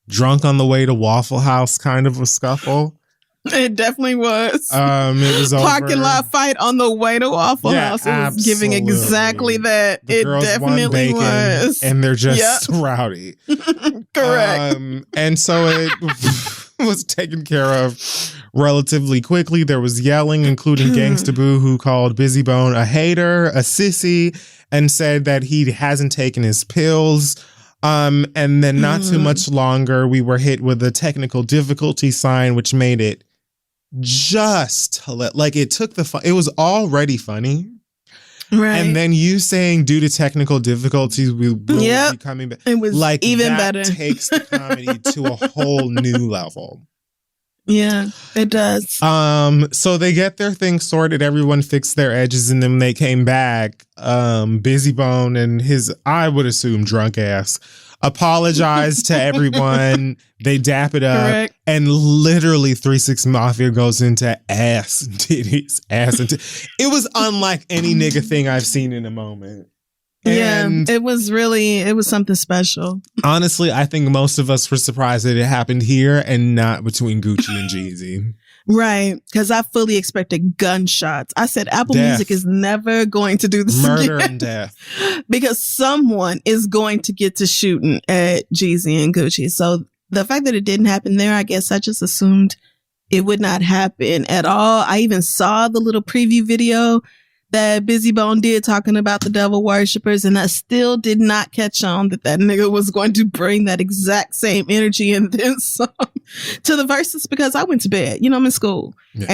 drunk on the way to Waffle House kind of a scuffle. It definitely was. It was parking lot fight on the way to Waffle House. It was giving exactly that. The girls definitely was, and they're just rowdy. Correct. And so was taken care of relatively quickly. There was yelling, including Gangsta Boo, who called Busy Bone a hater, a sissy, and said that he hasn't taken his pills. And then not too much longer, we were hit with a technical difficulty sign, which made it just like it took the fun. It was already funny. Right. And then you saying due to technical difficulties, we will be coming back. It was like even better. Takes the comedy to a whole new level. Yeah, it does. So they get their thing sorted. Everyone fixed their edges, and then they came back. Busy Bone and his, I would assume, drunk ass apologized to everyone. They dap it up. Correct. And literally 3 6 Mafia goes into ass, titties, ass. It was unlike any nigga thing I've seen in a moment. And it was something special. Honestly, I think most of us were surprised that it happened here and not between Gucci and Jeezy. Right, because I fully expected gunshots. I said Apple Music is never going to do this murder again. And death. Because someone is going to get to shooting at Jeezy and Gucci. So the fact that it didn't happen there, I guess I just assumed it would not happen at all. I even saw the little preview video that Busy Bone did talking about the devil worshippers, and I still did not catch on that nigga was going to bring that exact same energy and then some to the verses, because I went to bed. You know, I'm in school. Yeah.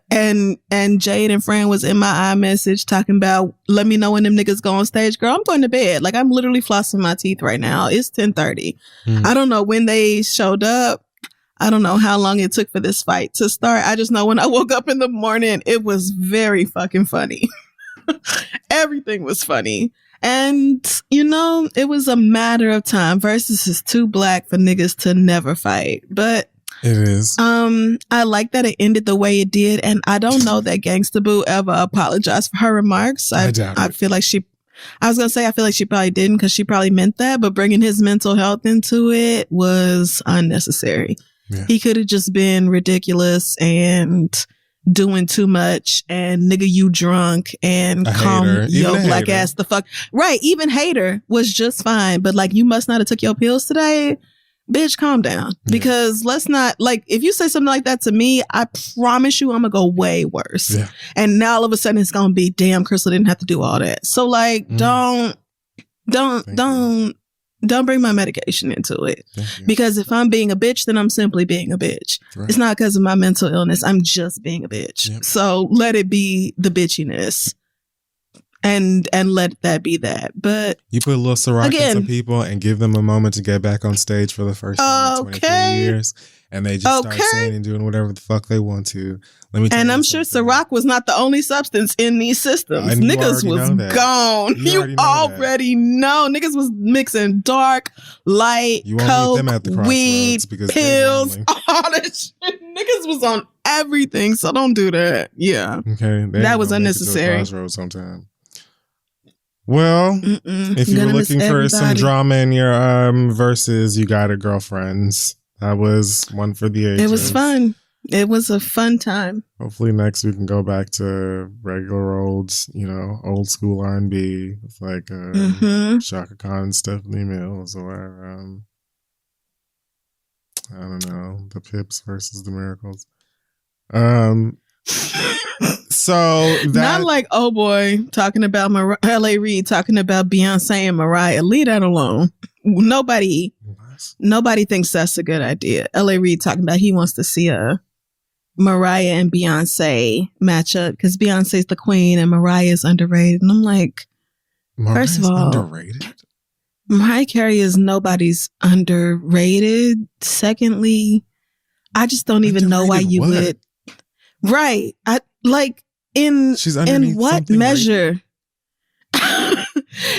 And Jade and Fran was in my iMessage talking about, let me know when them niggas go on stage. Girl, I'm going to bed. Like, I'm literally flossing my teeth right now. It's 10:30. I don't know when they showed up. I don't know how long it took for this fight to start. I just know when I woke up in the morning, it was very fucking funny. Everything was funny. And, you know, it was a matter of time. Verzuz is too black for niggas to never fight. But it is. I like that it ended the way it did. And I don't know that Gangsta Boo ever apologized for her remarks. I feel like I was going to say, I feel like she probably didn't, because she probably meant that. But bringing his mental health into it was unnecessary. Yeah. He could have just been ridiculous and doing too much and nigga, you drunk and calm your black ass the fuck. Right. Even hater was just fine. But like, you must not have took your pills today. Bitch, calm down. Because let's not, like, if you say something like that to me, I promise you I'm going to go way worse. Yeah. And now all of a sudden it's going to be, damn, Crystal didn't have to do all that. So like, don't bring my medication into it. Because if I'm being a bitch, then I'm simply being a bitch. Right. It's not because of my mental illness. I'm just being a bitch. Yep. So let it be the bitchiness. And let that be that. But you put a little Ciroc in some people and give them a moment to get back on stage for the first time in 23 years. And they just start saying and doing whatever the fuck they want to. And I'm sure Ciroc was not the only substance in these systems. Niggas was gone. You already know. Niggas was mixing dark, light, coke, weed, pills, all that shit. Niggas was on everything. So don't do that. Yeah. Okay. That was unnecessary. Sometime. Well, if you were looking for some drama in your verses, you got it, girlfriends. That was one for the ages. It was fun. It was a fun time. Hopefully next we can go back to regular old school R&B with like Shaka Khan and Stephanie Mills, or I don't know, the Pips versus the Miracles. So not like boy talking about L.A. Reid talking about Beyonce and Mariah. Leave that alone. Nobody thinks that's a good idea. L.A. Reid talking about he wants to see a Mariah and Beyonce matchup because Beyonce's the queen and Mariah is underrated. And I'm like, first of all, underrated. Mariah Carey is nobody's underrated. Secondly, I just don't even know why you would. Right. In what measure?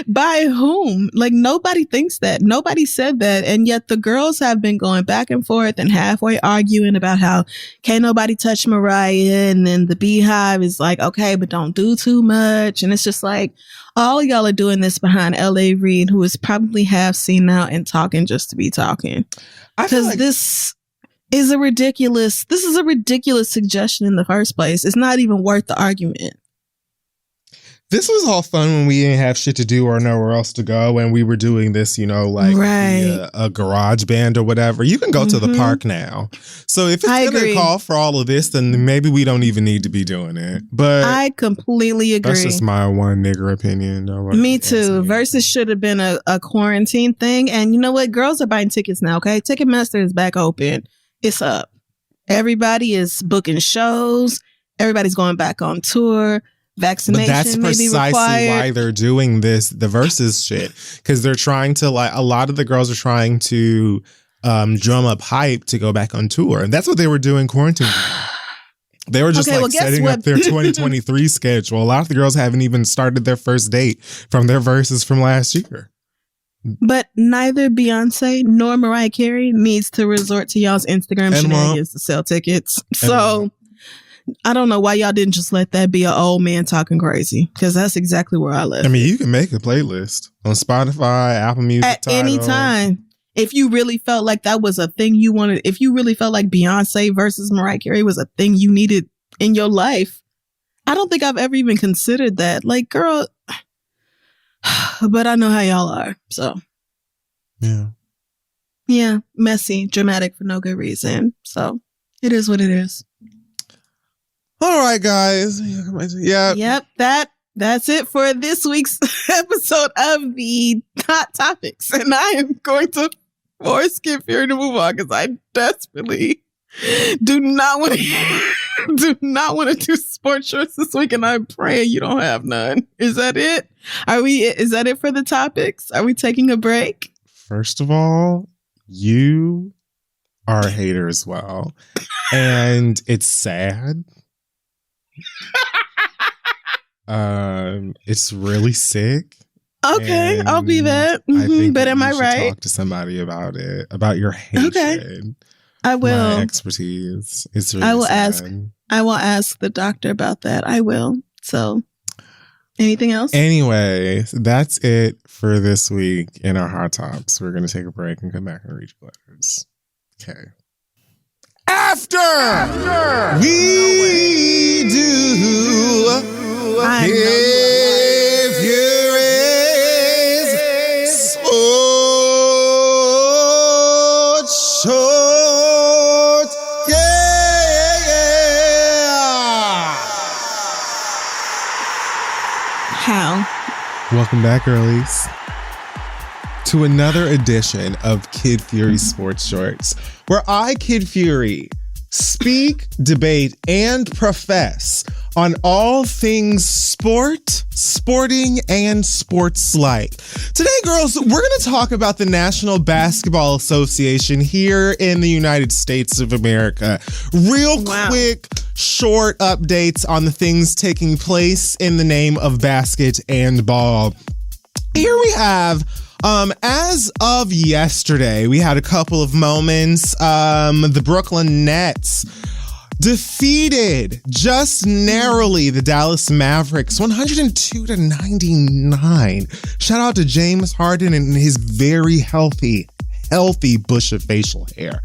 By whom? Like, nobody thinks that. Nobody said that. And yet the girls have been going back and forth and halfway arguing about how can't nobody touch Mariah. And then the Beehive is like, okay, but don't do too much. And it's just like, all y'all are doing this behind L.A. Reid, who is probably half senile and talking just to be talking. Because this is a ridiculous suggestion in the first place. It's not even worth the argument. This was all fun when we didn't have shit to do or nowhere else to go, and we were doing this, you know, like a garage band or whatever. You can go to the park now. So if it's going to call for all of this, then maybe we don't even need to be doing it. But I completely agree. That's just my one nigger opinion. Me too. Verzuz should have been a quarantine thing. And you know what? Girls are buying tickets now, okay? Ticketmaster is back open. It's up. Everybody is booking shows. Everybody's going back on tour. Vaccination, but that's precisely why they're doing this, the Verzuz shit, because they're trying to, like, a lot of the girls are trying to drum up hype to go back on tour, and that's what they were doing quarantine. They were just setting up their 2023 schedule. A lot of the girls haven't even started their first date from their Verzuz from last year. But neither Beyonce nor Mariah Carey needs to resort to y'all's Instagram shenanigans to sell tickets. So I don't know why y'all didn't just let that be an old man talking crazy, because that's exactly where I left. I mean, you can make a playlist on Spotify, Apple Music, at any time. If you really felt like that was a thing you wanted, if you really felt like Beyonce versus Mariah Carey was a thing you needed in your life, I don't think I've ever even considered that. Like, girl, but I know how y'all are. So, yeah, messy, dramatic for no good reason. So it is what it is. All right, guys. Yeah. Yep. That's it for this week's episode of the Hot Topics. And I am going to force Kid Fury to move on because I desperately do not want to do sports shorts this week, and I'm praying you don't have none. Is that it? Is that it for the topics? Are we taking a break? First of all, you are a hater as well. And it's sad. It's really sick. Okay, I'll be that. I think but am I right? Talk to somebody about it, about your hatred. Okay, I will. My expertise. It's really I will sad. I will ask the doctor about that. I will. So, anything else? Anyway, that's it for this week in our Hot Tops. We're going to take a break and come back and read your letters. Okay. After we do If You're Sports Short, How? Welcome back, girlies, to another edition of Kid Fury Sports Shorts, where I, Kid Fury, speak, debate, and profess on all things sport, sporting, and sports-like. Today, girls, we're going to talk about the National Basketball Association here in the United States of America. Quick, short updates on the things taking place in the name of basket and ball. Here we have, as of yesterday, we had a couple of moments. The Brooklyn Nets defeated just narrowly the Dallas Mavericks 102-99. Shout out to James Harden and his very healthy bush of facial hair.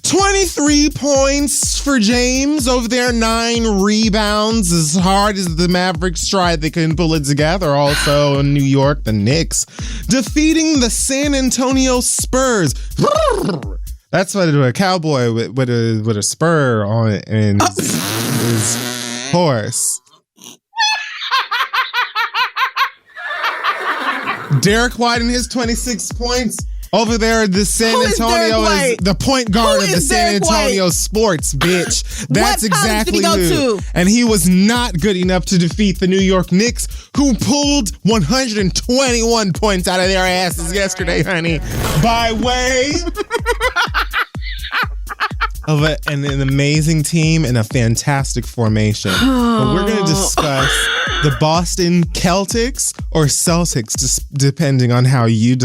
23 points for James over there, 9 rebounds. As hard as the Mavericks tried, they couldn't pull it together. Also in New York, the Knicks defeating the San Antonio Spurs. That's what a cowboy with a spur on it and his horse. Derek White and his 26 points. Over there, the San Antonio is the point guard of the San Antonio Sports, bitch. That's exactly who. And he was not good enough to defeat the New York Knicks, who pulled 121 points out of their asses yesterday, honey, by way of an amazing team and a fantastic formation. But we're going to discuss the Boston Celtics or Celtics, just depending on how you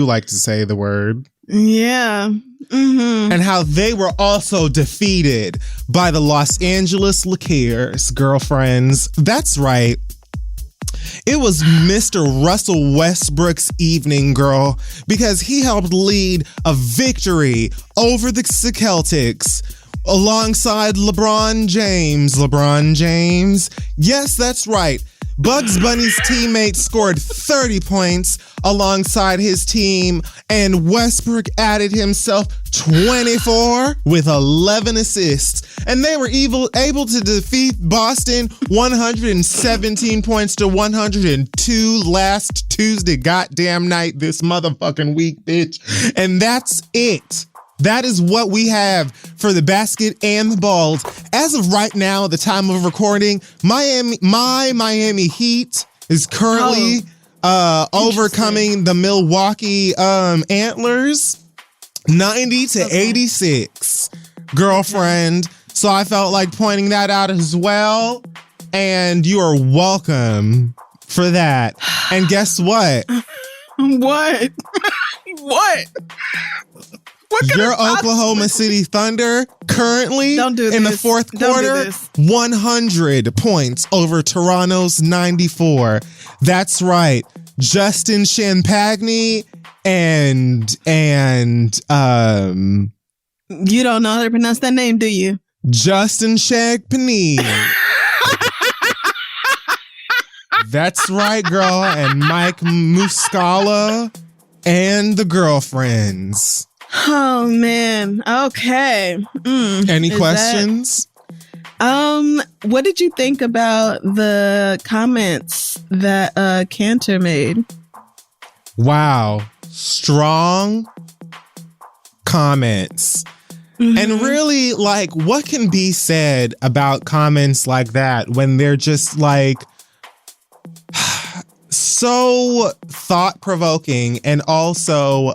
like to say the word. Yeah. Mm-hmm. And how they were also defeated by the Los Angeles Lakers, girlfriends. That's right. It was Mr. Russell Westbrook's evening, girl, because he helped lead a victory over the Celtics alongside LeBron James. Yes, that's right. Bugs Bunny's teammate scored 30 points alongside his team, and Westbrook added himself 24 with 11 assists. And they were able to defeat Boston 117 points to 102 last Tuesday goddamn night this motherfucking week, bitch. And that's it. That is what we have for the basket and the balls. As of right now, at the time of recording, my Miami Heat is currently overcoming the Milwaukee Antlers 90-86, girlfriend. So I felt like pointing that out as well. And you are welcome for that. And guess what? What? What? Your Oklahoma City Thunder currently in the fourth quarter, 100 points over Toronto's 94. That's right. Justin Champagny and you don't know how to pronounce that name, do you? Justin Champagny. That's right, girl. And Mike Muscala and the girlfriends. Oh man. Okay. Any questions? What did you think about the comments that Cantor made? Wow. Strong comments. Mm-hmm. And really, like, what can be said about comments like that when they're just like so thought-provoking and also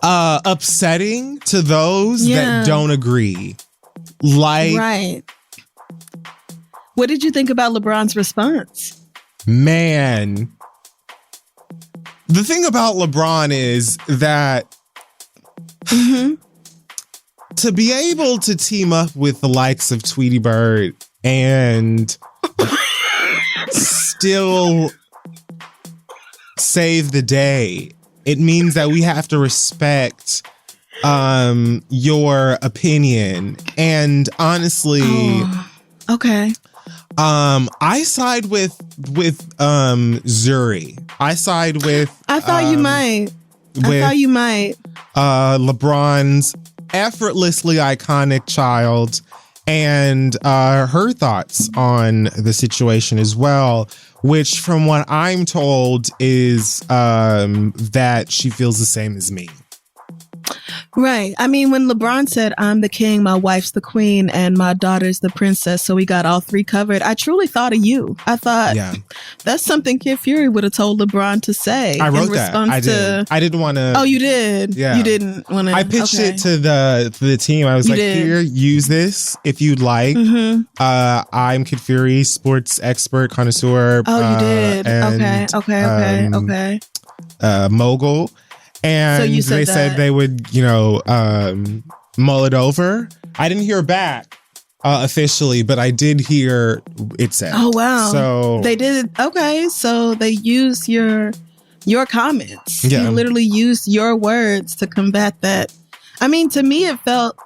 upsetting to those that don't agree. Like, right. What did you think about LeBron's response? Man, the thing about LeBron is that to be able to team up with the likes of Tweety Bird and still save the day, it means that we have to respect your opinion. And honestly, okay. I side with Zuri. I side with I thought you might. LeBron's effortlessly iconic child and her thoughts on the situation as well, which from what I'm told is that she feels the same as me. Right. I mean, when LeBron said, I'm the king, my wife's the queen, and my daughter's the princess, so we got all three covered, I truly thought of you. I thought, that's something Kid Fury would have told LeBron to say. I wrote that. I did. I didn't want to. Oh, you did? Yeah. You didn't want to. I pitched it to the team. I was here, use this if you'd like. I'm Kid Fury, sports expert, connoisseur. Oh, you did? And, okay. Mogul. And so they said they would, mull it over. I didn't hear back officially, but I did hear it said. Oh, wow. So they did. Okay. So they used your comments. Yeah. You literally used your words to combat that. I mean, to me, it felt,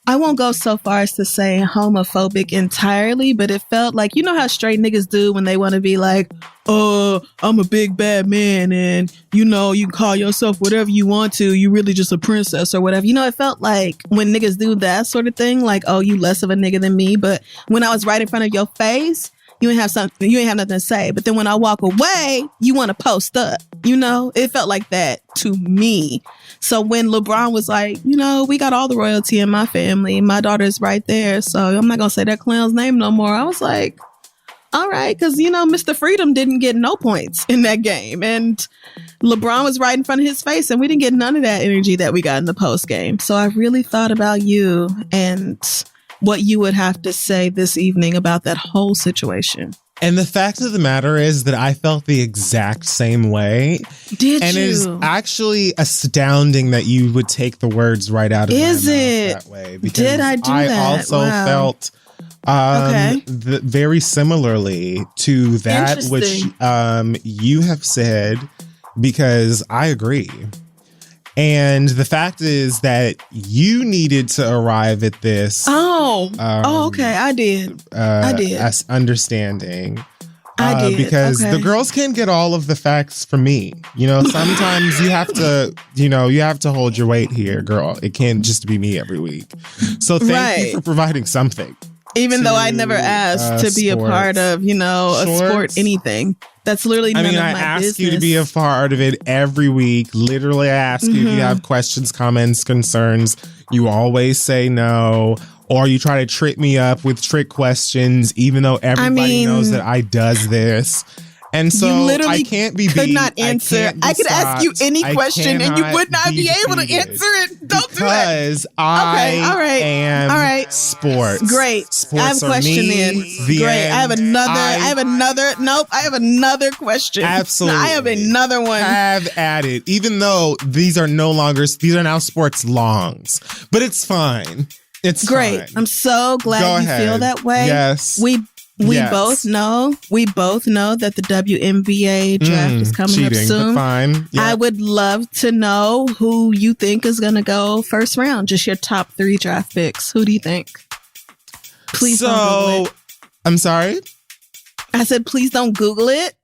I won't go so far as to say homophobic entirely, but it felt like, you know how straight niggas do when they want to be like, oh, I'm a big bad man and, you can call yourself whatever you want to. You really just a princess or whatever. It felt like when niggas do that sort of thing, like, oh, you less of a nigga than me. But when I was right in front of your face, you ain't have nothing to say. But then when I walk away, you want to post up. It felt like that to me. So when LeBron was like, we got all the royalty in my family. My daughter's right there. So I'm not going to say that clown's name no more. I was like, all right. Because, Mr. Freedom didn't get no points in that game. And LeBron was right in front of his face. And we didn't get none of that energy that we got in the post game. So I really thought about you and what you would have to say this evening about that whole situation. And the fact of the matter is that I felt the exact same way. Did and you? it is actually astounding that you would take the words right out of my mouth that way. Because did I do that? I also felt very similarly to that which you have said, because I agree. And the fact is that you needed to arrive at this. Okay. I did. As understanding. I did. Because the girls can't get all of the facts from me. You know, sometimes you have to hold your weight here, girl. It can't just be me every week. So thank you for providing something. Even though I never asked to be a part of, a sport, anything. That's literally none of my business. I ask you to be a part of it every week. Literally, I ask you if you have questions, comments, concerns. You always say no. Or you try to trick me up with trick questions, even though everybody knows that I does this. And so I can't be could not answer. I could ask you any question and you would not be able to answer it. Don't do it. Because I am sports. Great. Sports I have a question then. Great. I have another question. Absolutely. I have another one. Have at it. Even though these are now sports longs. But it's fine. It's great. Fine. I'm so glad you feel that way. Yes. We both know that the WNBA draft is coming up soon. Fine. Yep. I would love to know who you think is going to go first round. Just your top 3 draft picks. Who do you think? Please don't Google it. I'm sorry? I said, please don't Google it.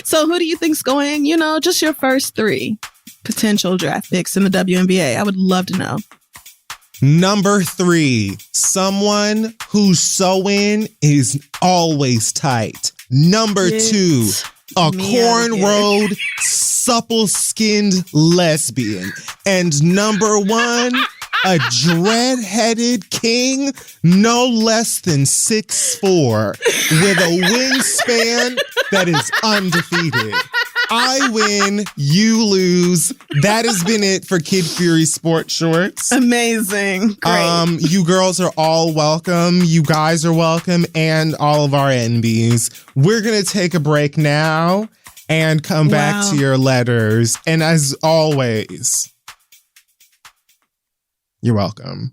So who do you think's going, just your first 3 potential draft picks in the WNBA? I would love to know. Number 3, someone whose sewing is always tight. Number 2, a cornrowed, supple-skinned lesbian. And number 1, a dread-headed king, no less than 6'4", with a wingspan that is undefeated. I win, you lose. That has been it for Kid Fury Sports Shorts. Amazing. Great. You girls are all welcome. You guys are welcome. And all of our NBs. We're going to take a break now and come back to your letters. And as always, you're welcome.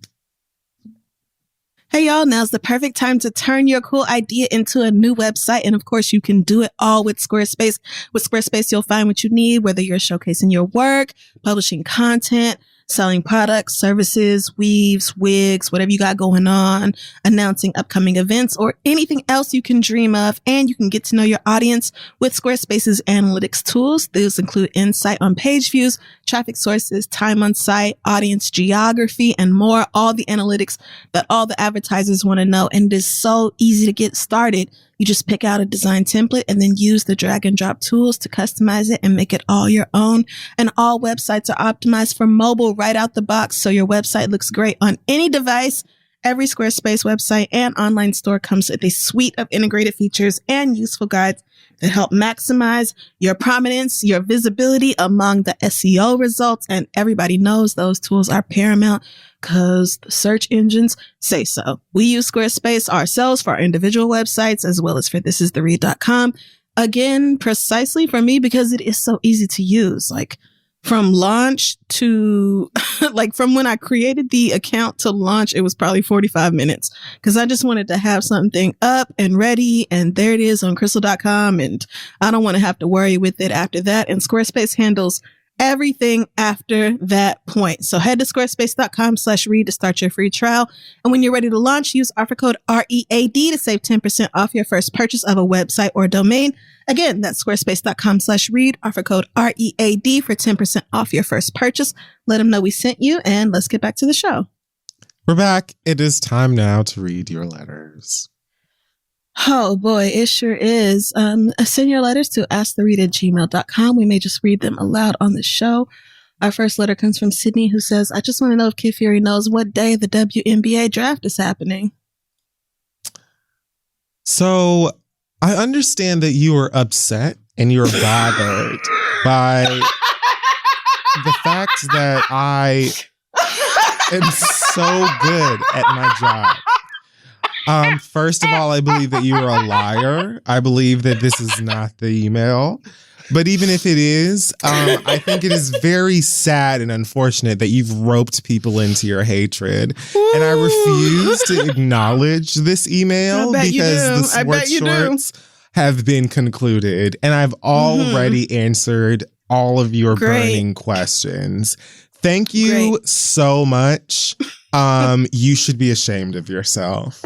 Hey y'all, now's the perfect time to turn your cool idea into a new website. And of course, you can do it all with Squarespace. With Squarespace, you'll find what you need, whether you're showcasing your work, publishing content, selling products, services, weaves, wigs, whatever you got going on, announcing upcoming events, or anything else you can dream of. And you can get to know your audience with Squarespace's analytics tools. These include insight on page views, traffic sources, time on site, audience geography, and more. All the analytics that all the advertisers want to know. And it is so easy to get started. You just pick out a design template and then use the drag and drop tools to customize it and make it all your own. And all websites are optimized for mobile right out the box, so your website looks great on any device. Every Squarespace website and online store comes with a suite of integrated features and useful guides that help maximize your prominence, your visibility among the SEO results. And everybody knows those tools are paramount because the search engines say so. We use Squarespace ourselves for our individual websites as well as for thisistheread.com. Again, precisely for me because it is so easy to use. Like from launch to from when I created the account to launch, it was probably 45 minutes because I just wanted to have something up and ready. And there it is on crystal.com. And I don't want to have to worry with it after that. And Squarespace handles everything after that point. So head to squarespace.com/read to start your free trial. And when you're ready to launch, use offer code READ to save 10% off your first purchase of a website or domain. Again, that's squarespace.com/read, offer code READ for 10% off your first purchase. Let them know we sent you, and let's get back to the show. We're back. It is time now to read your letters. Oh boy, it sure is. Send your letters to asktheread@gmail.com. We may just read them aloud on the show. Our first letter comes from Sydney, who says, I just want to know if Kid Fury knows what day the WNBA draft is happening. So I understand that you are upset and you're bothered by the fact that I am so good at my job. First of all, I believe that you are a liar. I believe that this is not the email. But even if it is, I think it is very sad and unfortunate that you've roped people into your hatred. Ooh. And I refuse to acknowledge this email because the sports shorts have been concluded. And I've already answered all of your burning questions. Thank you so much. You should be ashamed of yourself.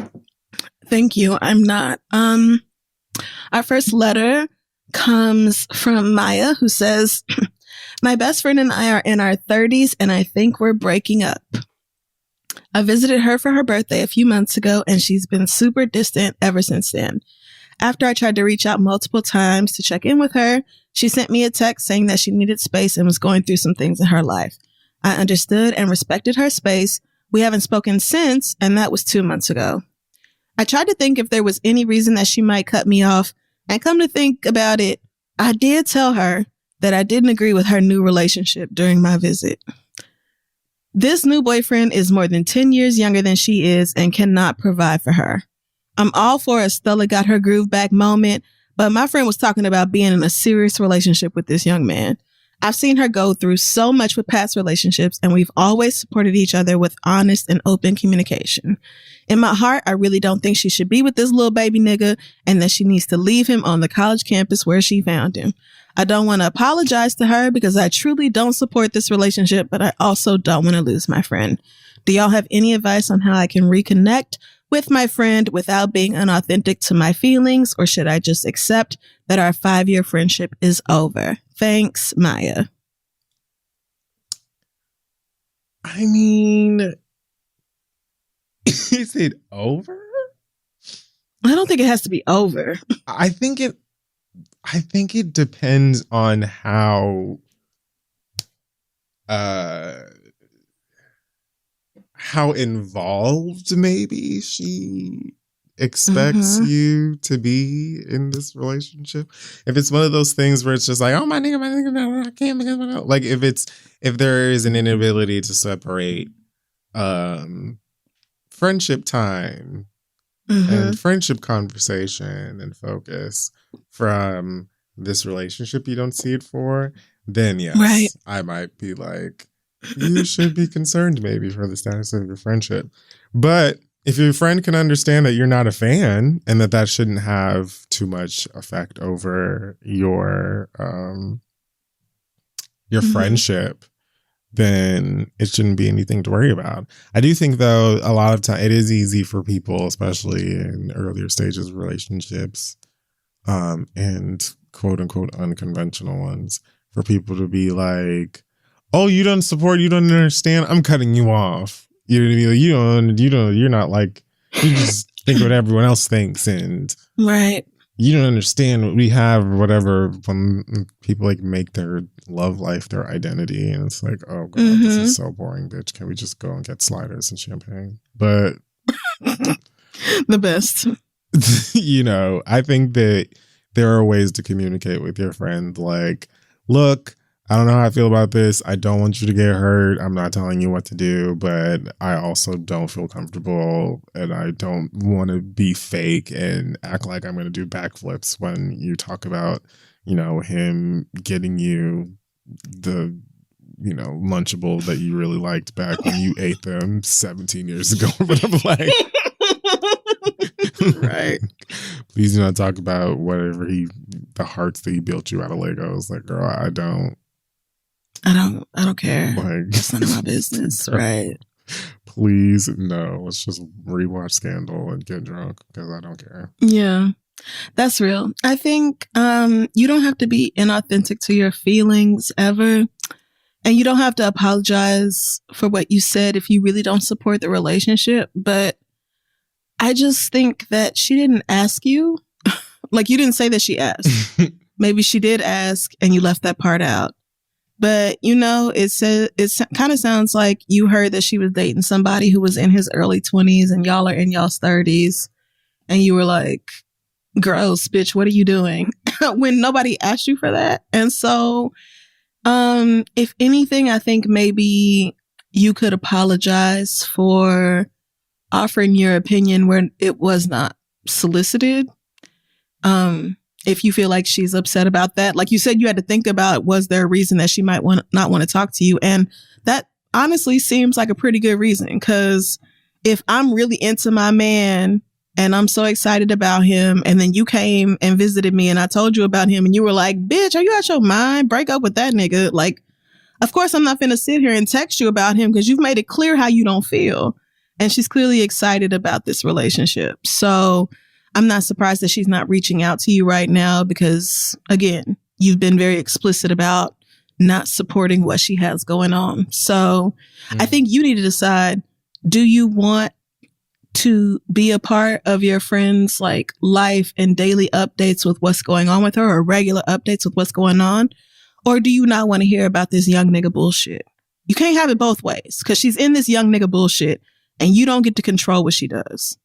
Thank you. I'm not. Our first letter comes from Maya, who says, my best friend and I are in our 30s and I think we're breaking up. I visited her for her birthday a few months ago and she's been super distant ever since then. After I tried to reach out multiple times to check in with her, she sent me a text saying that she needed space and was going through some things in her life. I understood and respected her space. We haven't spoken since, and that was 2 months ago. I tried to think if there was any reason that she might cut me off, and come to think about it, I did tell her that I didn't agree with her new relationship during my visit. This new boyfriend is more than 10 years younger than she is and cannot provide for her. I'm all for a Stella got her groove back moment, but my friend was talking about being in a serious relationship with this young man. I've seen her go through so much with past relationships, and we've always supported each other with honest and open communication. In my heart, I really don't think she should be with this little baby nigga and that she needs to leave him on the college campus where she found him. I don't want to apologize to her because I truly don't support this relationship, but I also don't want to lose my friend. Do y'all have any advice on how I can reconnect with my friend without being unauthentic to my feelings, or should I just accept that our 5-year friendship is over? Thanks, Maya. I mean, is it over? I don't think it has to be over. I think it depends on how involved maybe she expects you to be in this relationship. If it's one of those things where it's just like, oh, my nigga, no, I can't, like if there is an inability to separate friendship time and friendship conversation and focus from this relationship you don't see it for, then yes, I might be like, you should be concerned maybe for the status of your friendship. But if your friend can understand that you're not a fan and that shouldn't have too much effect over your friendship, then it shouldn't be anything to worry about. I do think, though, a lot of time it is easy for people, especially in earlier stages of relationships, and quote unquote unconventional ones, for people to be like, oh, you don't support, you don't understand, I'm cutting you off. You know what I mean? You're not like, you just think what everyone else thinks, and you don't understand what we have or whatever. When people like make their love life their identity, and it's like, oh god, this is so boring, bitch. Can we just go and get sliders and champagne? But the best. You know, I think that there are ways to communicate with your friend. Like, look, I don't know how I feel about this. I don't want you to get hurt. I'm not telling you what to do, but I also don't feel comfortable, and I don't want to be fake and act like I'm going to do backflips when you talk about, you know, him getting you the, you know, Lunchable that you really liked back when you ate them 17 years ago or whatever. Like, right. Please do not talk about whatever the hearts that he built you out of Legos. Like, girl, I don't care. Like, it's none of my business, right? Please, no. Let's just rewatch Scandal and get drunk because I don't care. Yeah, that's real. I think you don't have to be inauthentic to your feelings ever. And you don't have to apologize for what you said if you really don't support the relationship. But I just think that she didn't ask you. Like, you didn't say that she asked. Maybe she did ask and you left that part out. But, you know, it kind of sounds like you heard that she was dating somebody who was in his early 20s and y'all are in y'all's 30s. And you were like, gross, bitch, what are you doing? When nobody asked you for that. And so, if anything, I think maybe you could apologize for offering your opinion where it was not solicited. If you feel like she's upset about that, like you said, you had to think about, was there a reason that she might not want to talk to you? And that honestly seems like a pretty good reason. Because if I'm really into my man and I'm so excited about him. And then you came and visited me and I told you about him and you were like, bitch, are you out your mind? Break up with that nigga. Like, of course, I'm not finna sit here and text you about him because you've made it clear how you don't feel. And she's clearly excited about this relationship. So I'm not surprised that she's not reaching out to you right now because, again, you've been very explicit about not supporting what she has going on. So I think you need to decide, do you want to be a part of your friend's like life and daily updates with what's going on with her or regular updates with what's going on? Or do you not want to hear about this young nigga bullshit? You can't have it both ways because she's in this young nigga bullshit and you don't get to control what she does.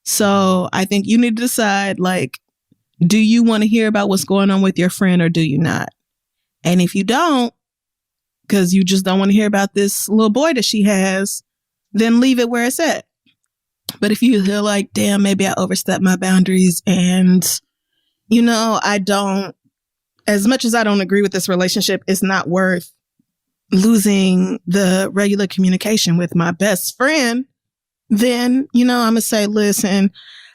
So I think you need to decide, like, do you want to hear about what's going on with your friend or do you not? And if you don't, because you just don't want to hear about this little boy that she has, then leave it where it's at. But if you feel like, damn, maybe I overstepped my boundaries and, you know, as much as I don't agree with this relationship, it's not worth losing the regular communication with my best friend, then, you know, I'm going to say, listen,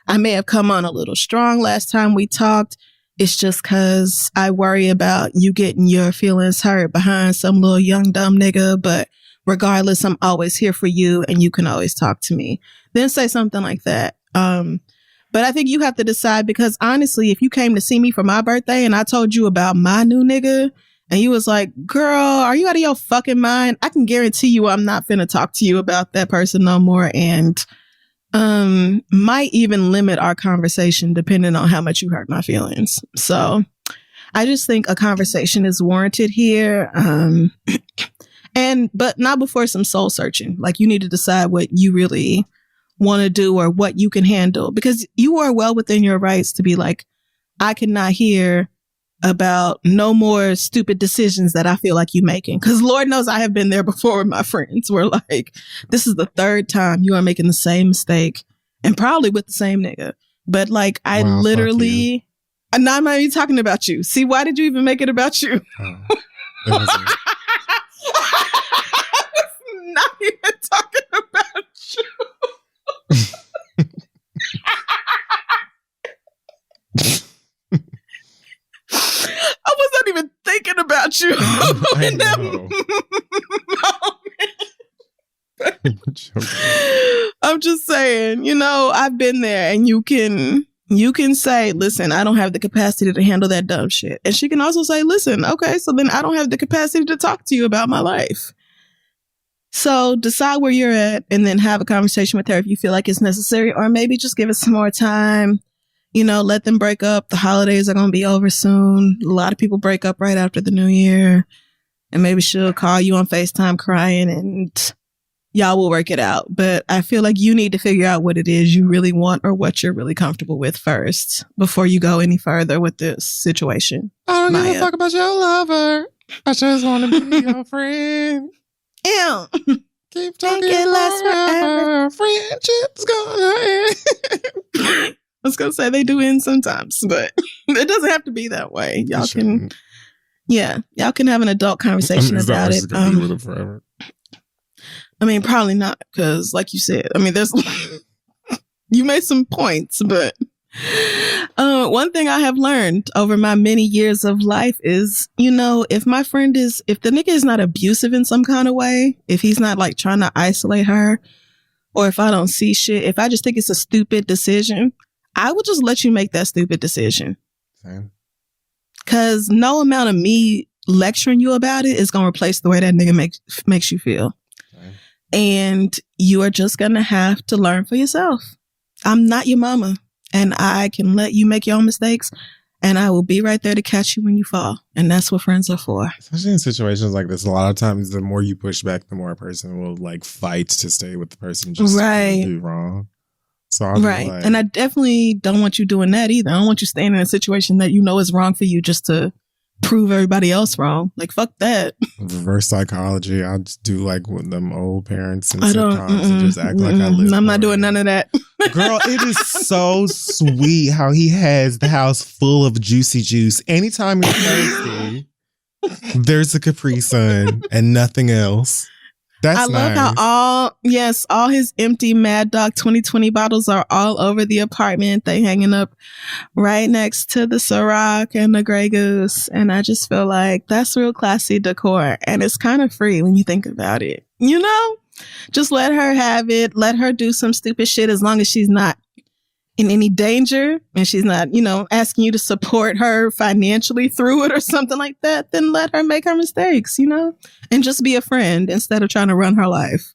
I may have come on a little strong last time we talked. It's just because I worry about you getting your feelings hurt behind some little young dumb nigga. But regardless, I'm always here for you and you can always talk to me. Then say something like that. But I think you have to decide because honestly, if you came to see me for my birthday and I told you about my new nigga and you was like, girl, are you out of your fucking mind? I can guarantee you I'm not finna talk to you about that person no more. And might even limit our conversation depending on how much you hurt my feelings. So I just think a conversation is warranted here. But not before some soul searching. Like you need to decide what you really want to do or what you can handle because you are well within your rights to be like, I cannot hear about no more stupid decisions that I feel like you making. Because Lord knows I have been there before with my friends where like, this is the third time you are making the same mistake and probably with the same nigga. But like, I literally, I'm not even talking about you. See, why did you even make it about you? Oh, not even talking about you. I was not even thinking about you in that moment. I'm just saying, you know, I've been there and you can say, listen, I don't have the capacity to handle that dumb shit. And she can also say, listen, okay, so then I don't have the capacity to talk to you about my life. So decide where you're at and then have a conversation with her if you feel like it's necessary, or maybe just give it some more time. You know, let them break up. The holidays are going to be over soon. A lot of people break up right after the new year. And maybe she'll call you on FaceTime crying and y'all will work it out. But I feel like you need to figure out what it is you really want or what you're really comfortable with first before you go any further with this situation. I don't give a fuck about your lover. I just want to be your friend. Ew. Keep talking last forever. Friendship's gonna end. I was gonna say they do end sometimes, but it doesn't have to be that way. Y'all can have an adult conversation about it. Be with it forever? I mean, probably not, because like you said, I mean, there's you made some points, but one thing I have learned over my many years of life is, you know, if the nigga is not abusive in some kind of way, if he's not like trying to isolate her, or if I don't see shit, if I just think it's a stupid decision, I will just let you make that stupid decision. Same. Cause no amount of me lecturing you about it is going to replace the way that nigga makes you feel. Same. And you are just going to have to learn for yourself. I'm not your mama. And I can let you make your own mistakes and I will be right there to catch you when you fall. And that's what friends are for. Especially in situations like this, a lot of times the more you push back, the more a person will like fight to stay with the person just to do wrong. So right. Like, and I definitely don't want you doing that either. I don't want you staying in a situation that you know is wrong for you just to prove everybody else wrong. Like, fuck that. Reverse psychology. I'll just do like with them old parents and sitcoms and just act like I live. I'm not doing none of that. Girl, it is so sweet how he has the house full of juicy juice. Anytime he's thirsty, there's a Capri Sun and nothing else. That's love nice. how all his empty Mad Dog 2020 bottles are all over the apartment. They hanging up right next to the Ciroc and the Grey Goose. And I just feel like that's real classy decor. And it's kind of free when you think about it. You know? Just let her have it. Let her do some stupid shit as long as she's not in any danger and she's not, asking you to support her financially through it or something like that, then let her make her mistakes, and just be a friend instead of trying to run her life.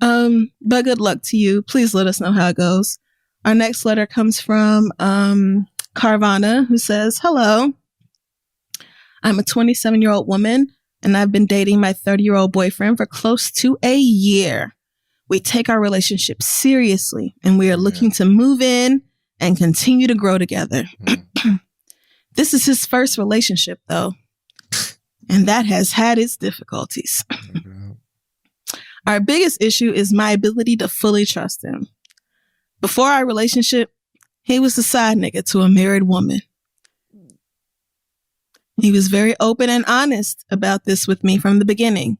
But good luck to you. Please let us know how it goes. Our next letter comes from Carvana, who says, "Hello, I'm a 27-year-old woman and I've been dating my 30-year-old boyfriend for close to a year. We take our relationship seriously and we are looking to move in and continue to grow together. This is his first relationship, though, and that has had its difficulties. Our biggest issue is my ability to fully trust him. Before our relationship, he was the side nigga to a married woman. He was very open and honest about this with me from the beginning.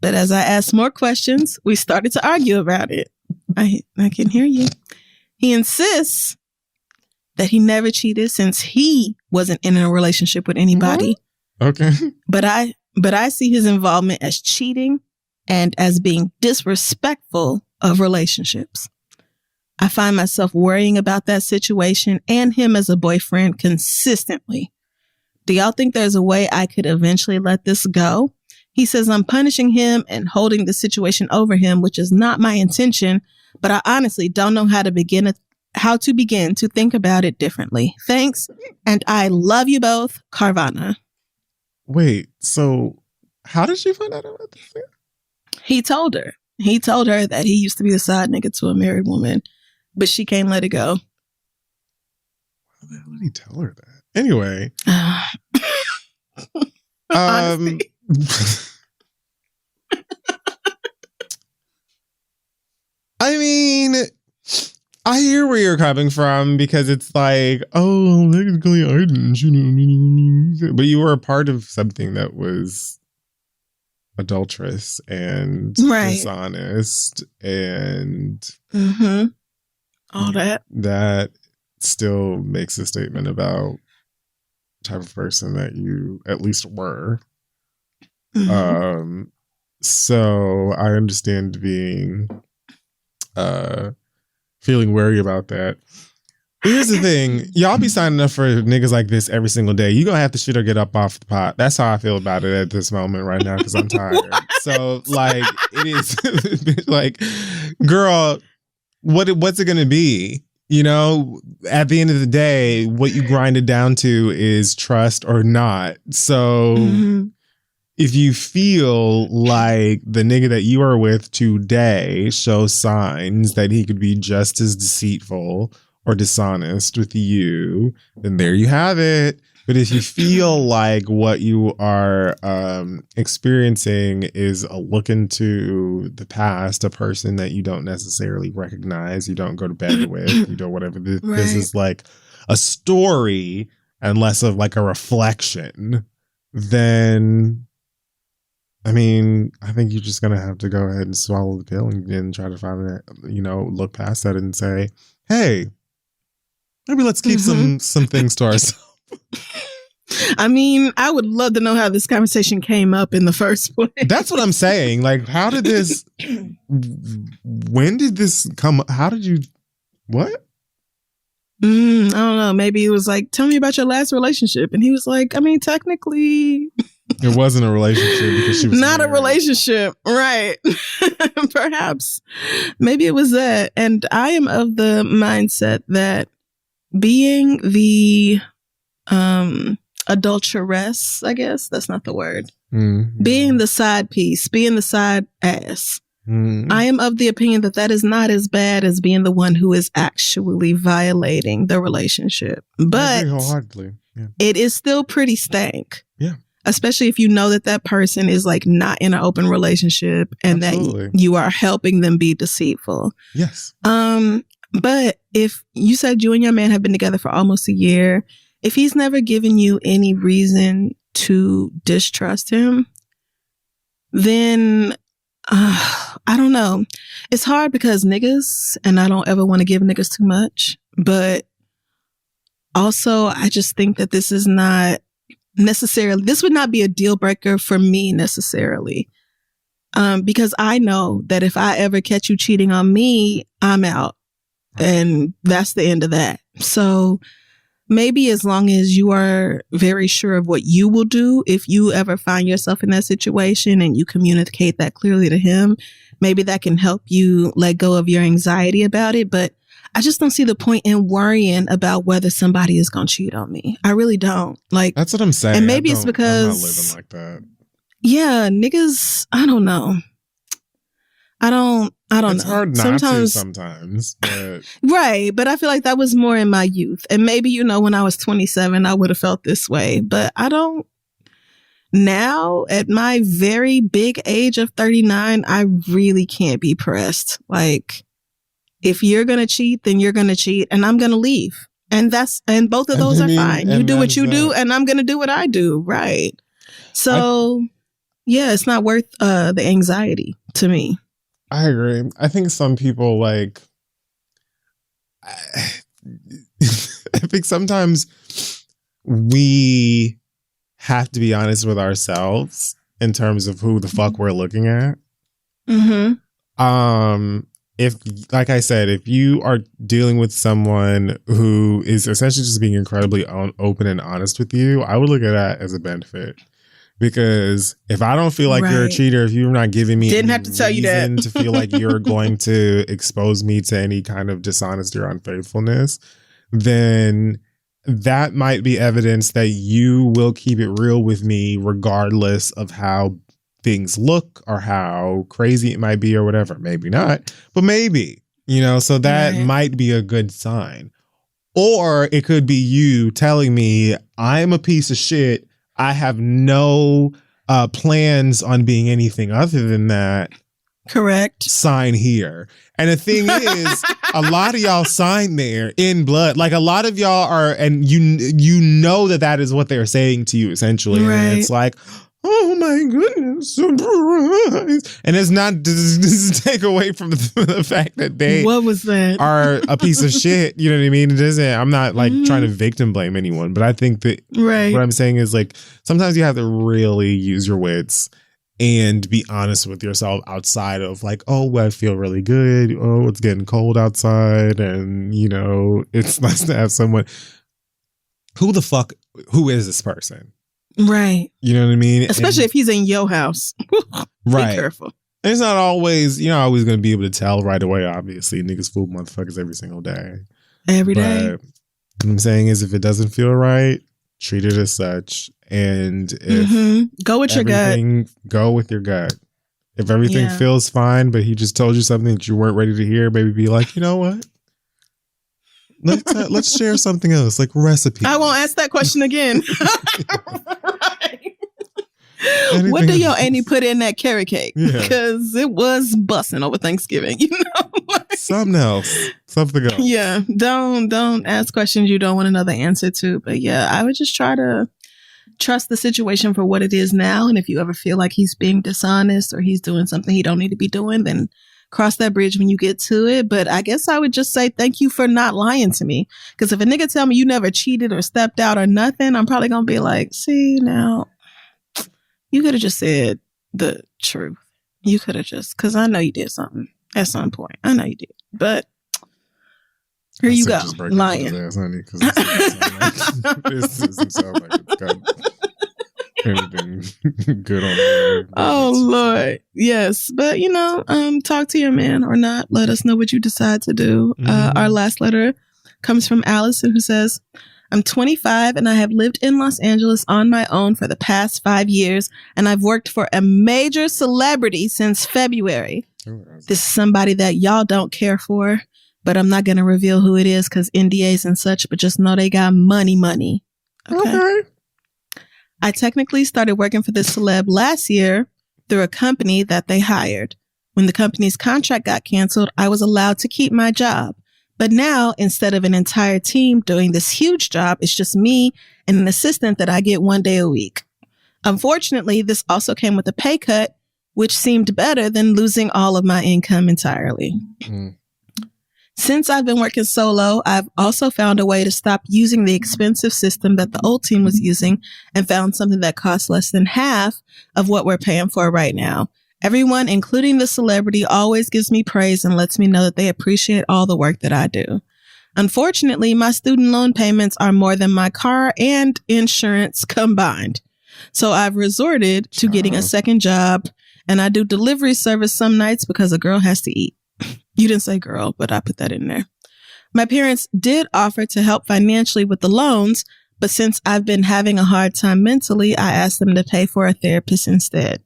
But as I asked more questions, we started to argue about it. I can hear you. He insists that he never cheated since he wasn't in a relationship with anybody. Okay. But I see his involvement as cheating and as being disrespectful of relationships. I find myself worrying about that situation and him as a boyfriend consistently. Do y'all think there's a way I could eventually let this go? He says I'm punishing him and holding the situation over him, which is not my intention, but I honestly don't know how to begin to think about it differently. Thanks, and I love you both, Carvana." Wait, so how did she find out about this? He told her. He told her that he used to be the side nigga to a married woman, but she can't let it go. How did he tell her that? Anyway. I mean, I hear where you're coming from because it's like, oh, technically I didn't, but you were a part of something that was adulterous and dishonest and all that. That still makes a statement about the type of person that you at least were. So I understand being feeling wary about that. Here's the thing, y'all be signing up for niggas like this every single day. You gonna have to shit or get up off the pot. That's how I feel about it at this moment right now because I'm tired. So like it is like, girl, what's it gonna be? At the end of the day, what you grind it down to is trust or not. So if you feel like the nigga that you are with today shows signs that he could be just as deceitful or dishonest with you, then there you have it. But if you feel like what you are experiencing is a look into the past, a person that you don't necessarily recognize, you don't go to bed with, you know, whatever. This is like a story and less of like a reflection, then I mean, I think you're just going to have to go ahead and swallow the pill and try to find it, look past that and say, hey, maybe let's keep some things to ourselves. I mean, I would love to know how this conversation came up in the first place. That's what I'm saying. Like, how did this, when did this come? How did you, what? I don't know. Maybe it was like, tell me about your last relationship. And he was like, I mean, technically. It wasn't a relationship because she was not married. A relationship. Right. Perhaps. Maybe it was that. And I am of the mindset that being the adulteress, I guess that's not the word. Being the side piece, being the side ass. I am of the opinion that is not as bad as being the one who is actually violating the relationship. But it is still pretty stank. Yeah. Especially if you know that person is like not in an open relationship and that you are helping them be deceitful. Yes. But if you said you and your man have been together for almost a year, if he's never given you any reason to distrust him, then I don't know. It's hard because niggas, and I don't ever want to give niggas too much, but also I just think that this would not be a deal breaker for me necessarily. Because I know that if I ever catch you cheating on me, I'm out. And that's the end of that. So maybe as long as you are very sure of what you will do, if you ever find yourself in that situation and you communicate that clearly to him, maybe that can help you let go of your anxiety about it. But I just don't see the point in worrying about whether somebody is going to cheat on me. I really don't. Like, that's what I'm saying. And maybe it's because I'm not living like that. Yeah, niggas, I don't know. I don't know. It's hard not to sometimes. But... Right. But I feel like that was more in my youth. And maybe, when I was 27, I would have felt this way. But I don't. Now, at my very big age of 39, I really can't be pressed. Like, if you're going to cheat, then you're going to cheat and I'm going to leave. And both of those are fine. You do what you do and I'm going to do what I do. Right. So, yeah, it's not worth the anxiety to me. I agree. I think some people I think sometimes we have to be honest with ourselves in terms of who the fuck we're looking at. Mm-hmm. If, like I said, if you are dealing with someone who is essentially just being incredibly open and honest with you, I would look at that as a benefit. Because if I don't feel like you're a cheater, if you're not giving me didn't have to tell you that to feel like you're going to expose me to any kind of dishonesty or unfaithfulness, then that might be evidence that you will keep it real with me regardless of how things look or how crazy it might be or whatever. Maybe not, but maybe, so that might be a good sign. Or it could be you telling me I'm a piece of shit. I have no plans on being anything other than that. Correct. Sign here. And the thing is, a lot of y'all sign there in blood. Like a lot of y'all are, and you know that is what they're saying to you essentially. Right. And it's like, oh my goodness, surprise. And it's not to take away from the fact that they what was that? are a piece of shit. You know what I mean? It isn't, I'm not trying to victim blame anyone, but I think that what I'm saying is sometimes you have to really use your wits and be honest with yourself outside of I feel really good. Oh, it's getting cold outside. And, it's nice to have someone. Who is this person? Right. You know what I mean? Especially if he's in your house. Right. Be careful. It's not always, always going to be able to tell right away, obviously. Niggas fool motherfuckers every single day. Every day. What I'm saying is if it doesn't feel right, treat it as such. And if go with your gut. Go with your gut. If everything feels fine, but he just told you something that you weren't ready to hear, maybe be like, you know what? Let's share something else, like recipes. I won't ask that question again. What do your auntie put in that carrot cake? Because it was busting over Thanksgiving. Something else. Something else. Yeah. Don't ask questions you don't want to know the answer to. But yeah, I would just try to trust the situation for what it is now. And if you ever feel like he's being dishonest or he's doing something he don't need to be doing, then cross that bridge when you get to it. But I guess I would just say thank you for not lying to me. Because if a nigga tell me you never cheated or stepped out or nothing, I'm probably going to be like, see, now, you could have just said the truth. You could have because I know you did something at some point. I know you did. But here you go, lying. This doesn't sound like it's got anything good on there. Oh Lord, yes, but talk to your man or not. Let us know what you decide to do. Our last letter comes from Allison, who says, "I'm 25 and I have lived in Los Angeles on my own for the past 5 years, and I've worked for a major celebrity since February. This is somebody that y'all don't care for, but I'm not going to reveal who it is because NDAs and such, but just know they got money. Okay. I technically started working for this celeb last year through a company that they hired. When the company's contract got canceled, I was allowed to keep my job. But now, instead of an entire team doing this huge job, it's just me and an assistant that I get 1 day a week. Unfortunately, this also came with a pay cut, which seemed better than losing all of my income entirely. Since I've been working solo, I've also found a way to stop using the expensive system that the old team was using and found something that costs less than half of what we're paying for right now. Everyone, including the celebrity, always gives me praise and lets me know that they appreciate all the work that I do. Unfortunately, my student loan payments are more than my car and insurance combined. So I've resorted to getting a second job, and I do delivery service some nights because a girl has to eat. You didn't say girl, but I put that in there. My parents did offer to help financially with the loans, but since I've been having a hard time mentally, I asked them to pay for a therapist instead.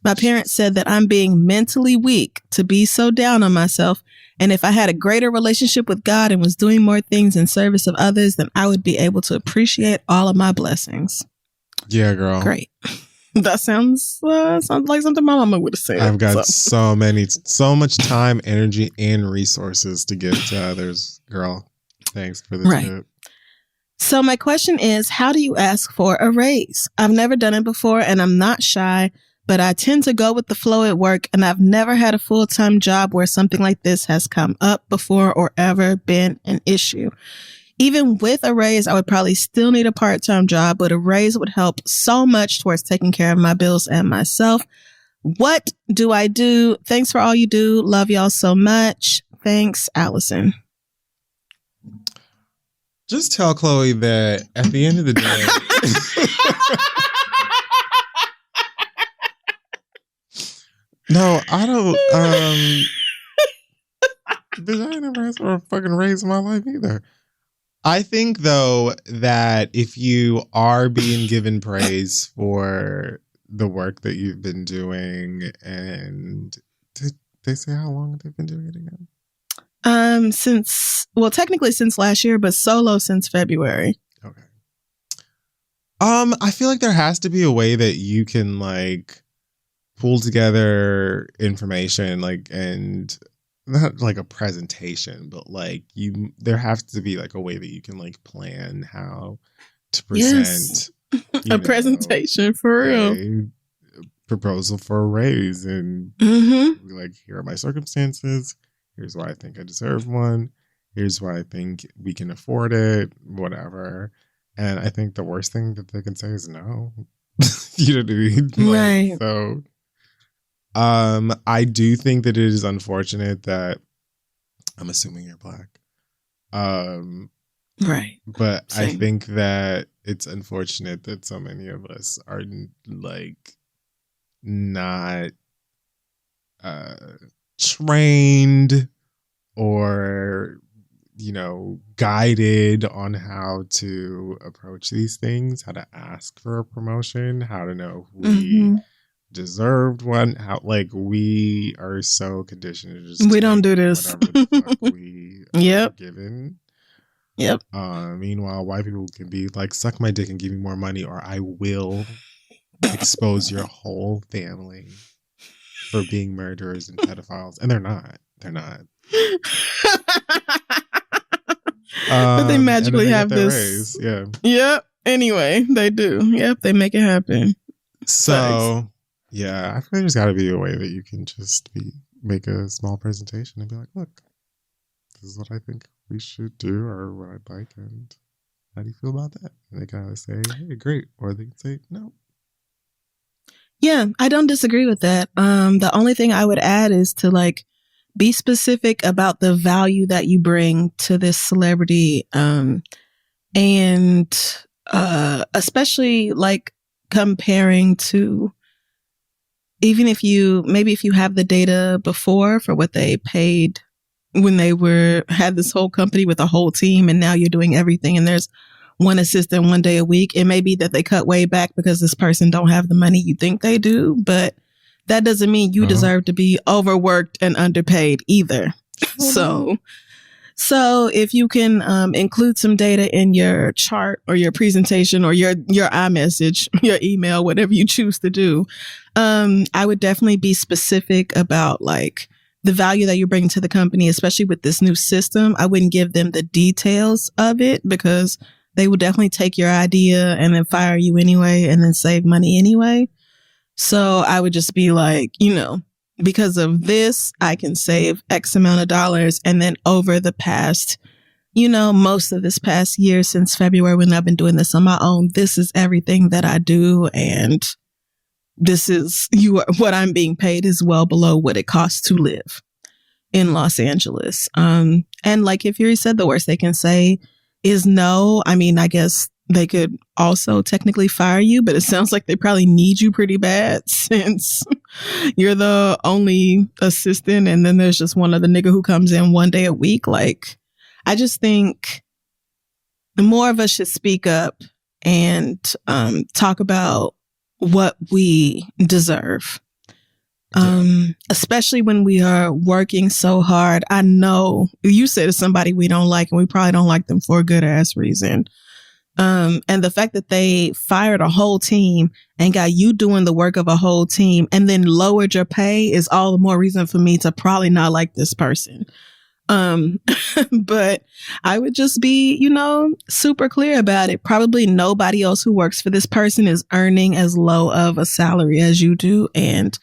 My parents said that I'm being mentally weak to be so down on myself, and if I had a greater relationship with God and was doing more things in service of others, then I would be able to appreciate all of my blessings. Yeah, girl. Great. That sounds like something my mama would have said. I've got so much time, energy, and resources to give to others. Girl, thanks for the tip. So my question is, how do you ask for a raise? I've never done it before, and I'm not shy, but I tend to go with the flow at work, and I've never had a full-time job where something like this has come up before or ever been an issue. Even with a raise, I would probably still need a part-time job, but a raise would help so much towards taking care of my bills and myself. What do I do? Thanks for all you do. Love y'all so much. Thanks, Allison. Just tell Chloe that at the end of the day... No, I don't. Bitch, I ain't never asked for a fucking raise in my life either. I think, though, that if you are being given praise for the work that you've been doing, and did they say how long they've been doing it again? Technically since last year, but solo since February. Okay. I feel like there has to be a way that you can pull together information, and not like a presentation, but there has to be a way that you can plan how to present a presentation for real, a proposal for a raise, and here are my circumstances. Here's why I think I deserve one. Here's why I think we can afford it, whatever. And I think the worst thing that they can say is no. You know what I mean? Right. So I do think that it is unfortunate that I'm assuming you're Black. Right. But Same. I think that it's unfortunate that so many of us are not trained or guided on how to approach these things, how to ask for a promotion, how to know if we deserved one, how we are so conditioned to just we don't do this. Whatever the fuck we are given. Yep. Meanwhile, white people can be like, suck my dick and give me more money, or I will expose your whole family for being murderers and pedophiles. And they're not. They're not. But they magically have this. Raise. Yeah. Yep. Anyway, they do. Yep. They make it happen. So, yeah, I feel like there's got to be a way that you can just make a small presentation and be like, look, this is what I think we should do, or what I'd like, and how do you feel about that? And they kind of say, hey, great. Or they can say, no. Yeah, I don't disagree with that. The only thing I would add is to be specific about the value that you bring to this celebrity, and especially comparing to, even if you have the data before for what they paid when they had this whole company with a whole team, and now you're doing everything and there's one assistant 1 day a week. It may be that they cut way back because this person don't have the money you think they do, but that doesn't mean you deserve to be overworked and underpaid either. So if you can include some data in your chart or your presentation or your iMessage, your email, whatever you choose to do, I would definitely be specific about the value that you bring to the company, especially with this new system. I wouldn't give them the details of it because they will definitely take your idea and then fire you anyway and then save money anyway. So I would just be like, because of this, I can save X amount of dollars. And then over the past, most of this past year since February, when I've been doing this on my own, this is everything that I do. And this is what I'm being paid is well below what it costs to live in Los Angeles. And like if Fury said, the worst they can say is no. I mean, I guess they could also technically fire you, but it sounds like they probably need you pretty bad since you're the only assistant. And then there's just one other nigga who comes in one day a week. Like, I just think more of us should speak up and talk about what we deserve. Especially when we are working so hard. I know you said it's somebody we don't like, and we probably don't like them for a good ass reason. And the fact that they fired a whole team and got you doing the work of a whole team and then lowered your pay is all the more reason for me to probably not like this person. But I would just be, super clear about it. Probably nobody else who works for this person is earning as low of a salary as you do. And,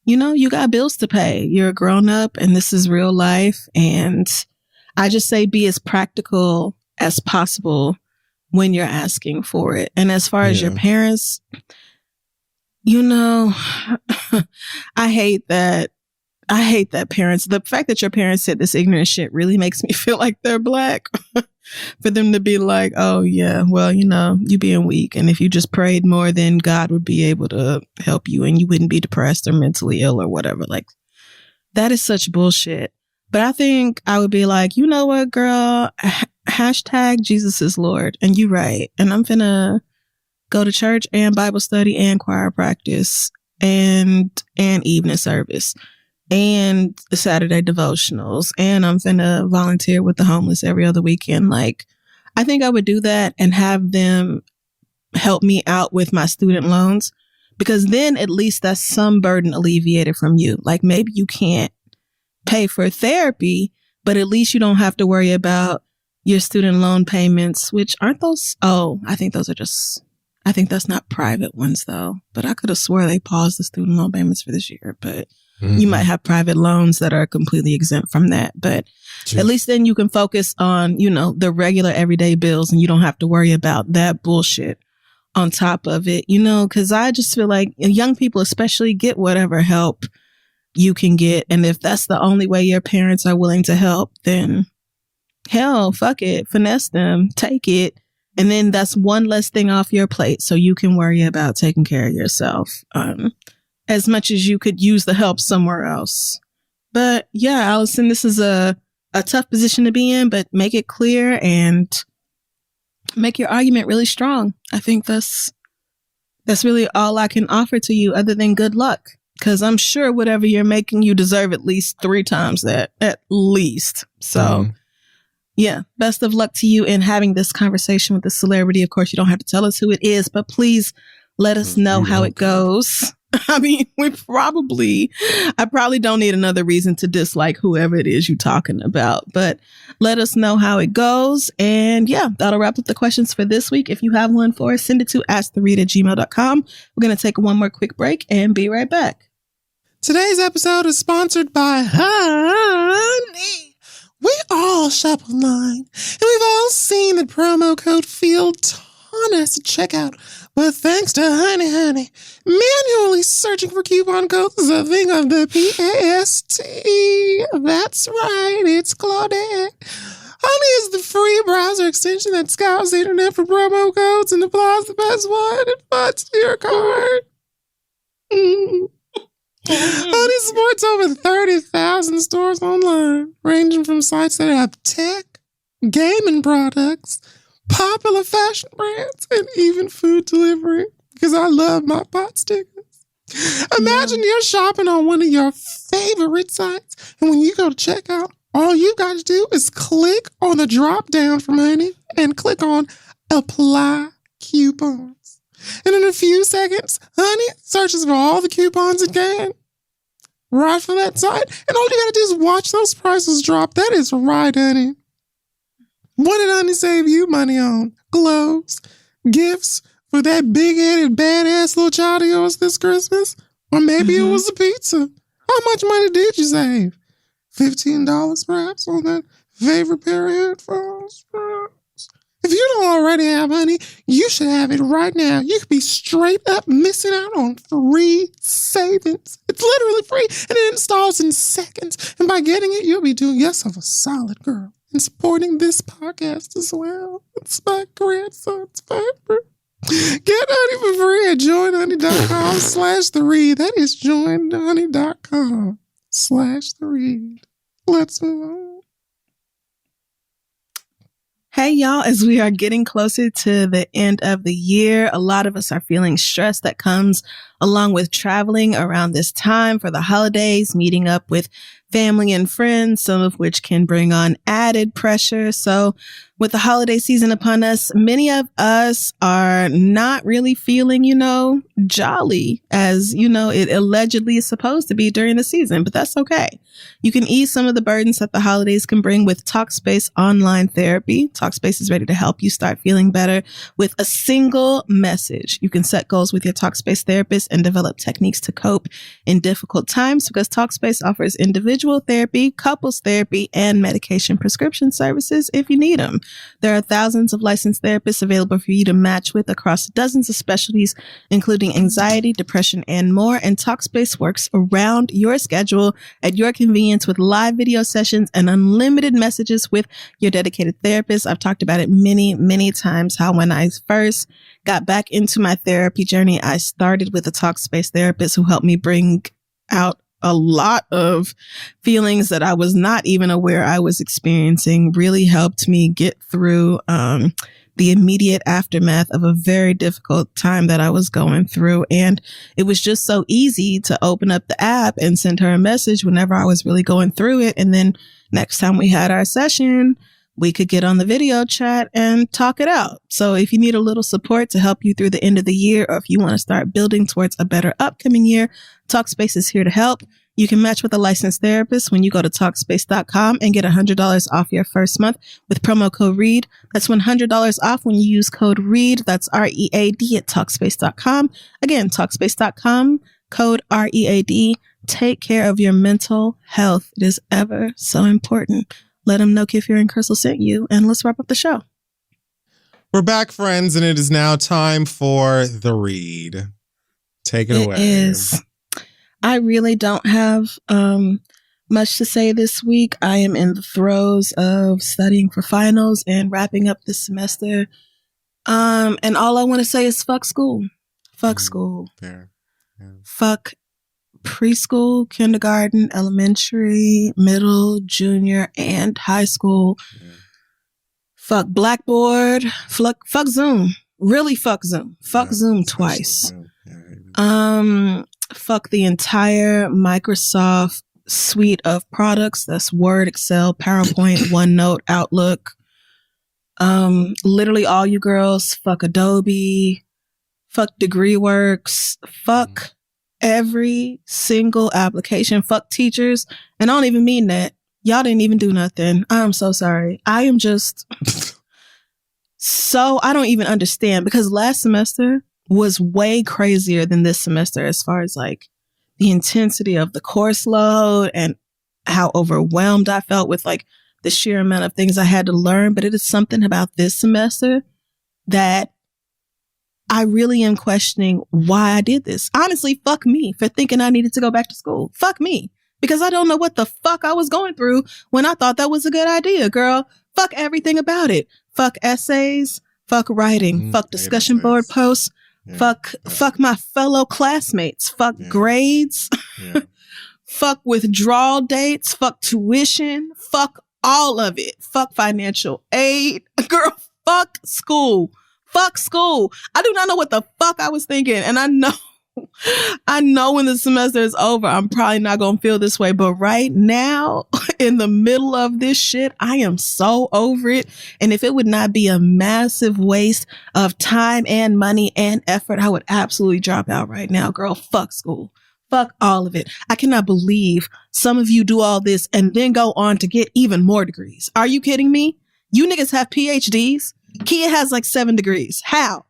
you got bills to pay. You're a grown up and this is real life. And I just say be as practical as possible when you're asking for it. And as far as your parents, I hate that. I hate that parents, the fact that your parents said this ignorant shit really makes me feel like they're black. For them to be like, oh yeah, well, you being weak. And if you just prayed more, then God would be able to help you and you wouldn't be depressed or mentally ill or whatever. Like, that is such bullshit. But I think I would be like, you know what, girl, hashtag Jesus is Lord. And you right. And I'm finna go to church and Bible study and choir practice and evening service and the Saturday devotionals. And I'm finna volunteer with the homeless every other weekend. Like, I think I would do that and have them help me out with my student loans, because then at least that's some burden alleviated from you. Like, maybe you can't pay for therapy, but at least you don't have to worry about your student loan payments, which aren't those. Oh, I think that's not private ones though. But I could have swore they paused the student loan payments for this year, but you might have private loans that are completely exempt from that. But at least then you can focus on, the regular everyday bills and you don't have to worry about that bullshit on top of it, because I just feel like young people especially get whatever help you can get. And if that's the only way your parents are willing to help, then hell, fuck it, finesse them, take it. And then that's one less thing off your plate so you can worry about taking care of yourself. As much as you could use the help somewhere else. But yeah, Allison, this is a tough position to be in, but make it clear and make your argument really strong. I think that's really all I can offer to you other than good luck. Because I'm sure whatever you're making, you deserve at least 3 times that, at least. So yeah, best of luck to you in having this conversation with the celebrity. Of course, you don't have to tell us who it is, but please let us know how it goes. I mean, I probably don't need another reason to dislike whoever it is you're talking about, but let us know how it goes. And yeah, that'll wrap up the questions for this week. If you have one for us, send it to asktheread@gmail.com. We're going to take one more quick break and be right back. Today's episode is sponsored by Honey. We all shop online, and we've all seen the promo code FIELD on us at checkout. But thanks to Honey, manually searching for coupon codes is a thing of the past. That's right, it's Claudette. Honey is the free browser extension that scours the internet for promo codes and applies the best one and puts to your card. Honey supports over 30,000 stores online, ranging from sites that have tech, gaming products, popular fashion brands, and even food delivery, because I love my pot stickers. Imagine you're shopping on one of your favorite sites, and when you go to checkout, all you got to do is click on the drop down from Honey and click on Apply Coupons. And in a few seconds, Honey searches for all the coupons it can right from that site, and all you got to do is watch those prices drop. That is right, Honey. What did Honey save you money on? Clothes, gifts, for that big-headed, badass little child of yours this Christmas? Or maybe it was a pizza. How much money did you save? $15 perhaps on that favorite pair of headphones? If you don't already have money, you should have it right now. You could be straight up missing out on free savings. It's literally free and it installs in seconds. And by getting it, you'll be doing yourself a solid, girl, and supporting this podcast as well. It's my grandson's favorite. Get Honey for free at joinhoney.com/theread. That is joinhoney.com/theread. Let's move on. Hey, y'all, as we are getting closer to the end of the year, a lot of us are feeling stress that comes along with traveling around this time for the holidays, meeting up with family and friends, some of which can bring on added pressure. So with the holiday season upon us, many of us are not really feeling, jolly as, it allegedly is supposed to be during the season, but that's okay. You can ease some of the burdens that the holidays can bring with Talkspace online therapy. Talkspace is ready to help you start feeling better with a single message. You can set goals with your Talkspace therapist and develop techniques to cope in difficult times because Talkspace offers individual therapy, couples therapy, and medication prescription services if you need them. There are thousands of licensed therapists available for you to match with across dozens of specialties, including anxiety, depression, and more. And Talkspace works around your schedule at your convenience with live video sessions and unlimited messages with your dedicated therapist. I've talked about it many, many times, how when I first got back into my therapy journey, I started with a Talkspace therapist who helped me bring out a lot of feelings that I was not even aware I was experiencing, really helped me get through the immediate aftermath of a very difficult time that I was going through. And it was just so easy to open up the app and send her a message whenever I was really going through it. And then next time we had our session, we could get on the video chat and talk it out. So if you need a little support to help you through the end of the year, or if you want to start building towards a better upcoming year, Talkspace is here to help. You can match with a licensed therapist when you go to Talkspace.com and get $100 off your first month with promo code READ. That's $100 off when you use code READ. That's READ at Talkspace.com. Again, Talkspace.com, code READ. Take care of your mental health. It is ever so important. Let them know Kid Fury and Crystal sent you, and let's wrap up the show. We're back, friends, and it is now time for the read. Take it away. It is. I really don't have much to say this week. I am in the throes of studying for finals and wrapping up this semester. And all I want to say is fuck school. Fuck school. Fair. Yeah. Fuck preschool, kindergarten, elementary, middle, junior, and high school. Yeah. Fuck Blackboard. Fuck Zoom. Really fuck Zoom. Fuck Zoom twice. Yeah. Fuck the entire Microsoft suite of products. That's Word, Excel, PowerPoint, OneNote, Outlook. Literally all you girls. Fuck Adobe. Fuck DegreeWorks. Fuck every single application. Fuck teachers. And I don't even mean that. Y'all didn't even do nothing. I'm so sorry. I am just I don't even understand, because last semester was way crazier than this semester as far as like the intensity of the course load and how overwhelmed I felt with like the sheer amount of things I had to learn. But it is something about this semester that I really am questioning why I did this. Honestly, fuck me for thinking I needed to go back to school. Fuck me. Because I don't know what the fuck I was going through when I thought that was a good idea, girl. Fuck everything about it. Fuck essays. Fuck writing. Fuck discussion board posts. Yeah. Fuck my fellow classmates. Fuck grades. Yeah. Fuck withdrawal dates. Fuck tuition. Fuck all of it. Fuck financial aid. Girl, fuck school. Fuck school. I do not know what the fuck I was thinking. And I know when the semester is over, I'm probably not going to feel this way. But right now, in the middle of this shit, I am so over it. And if it would not be a massive waste of time and money and effort, I would absolutely drop out right now. Girl, fuck school. Fuck all of it. I cannot believe some of you do all this and then go on to get even more degrees. Are you kidding me? You niggas have PhDs. Kia has like 7 degrees. How?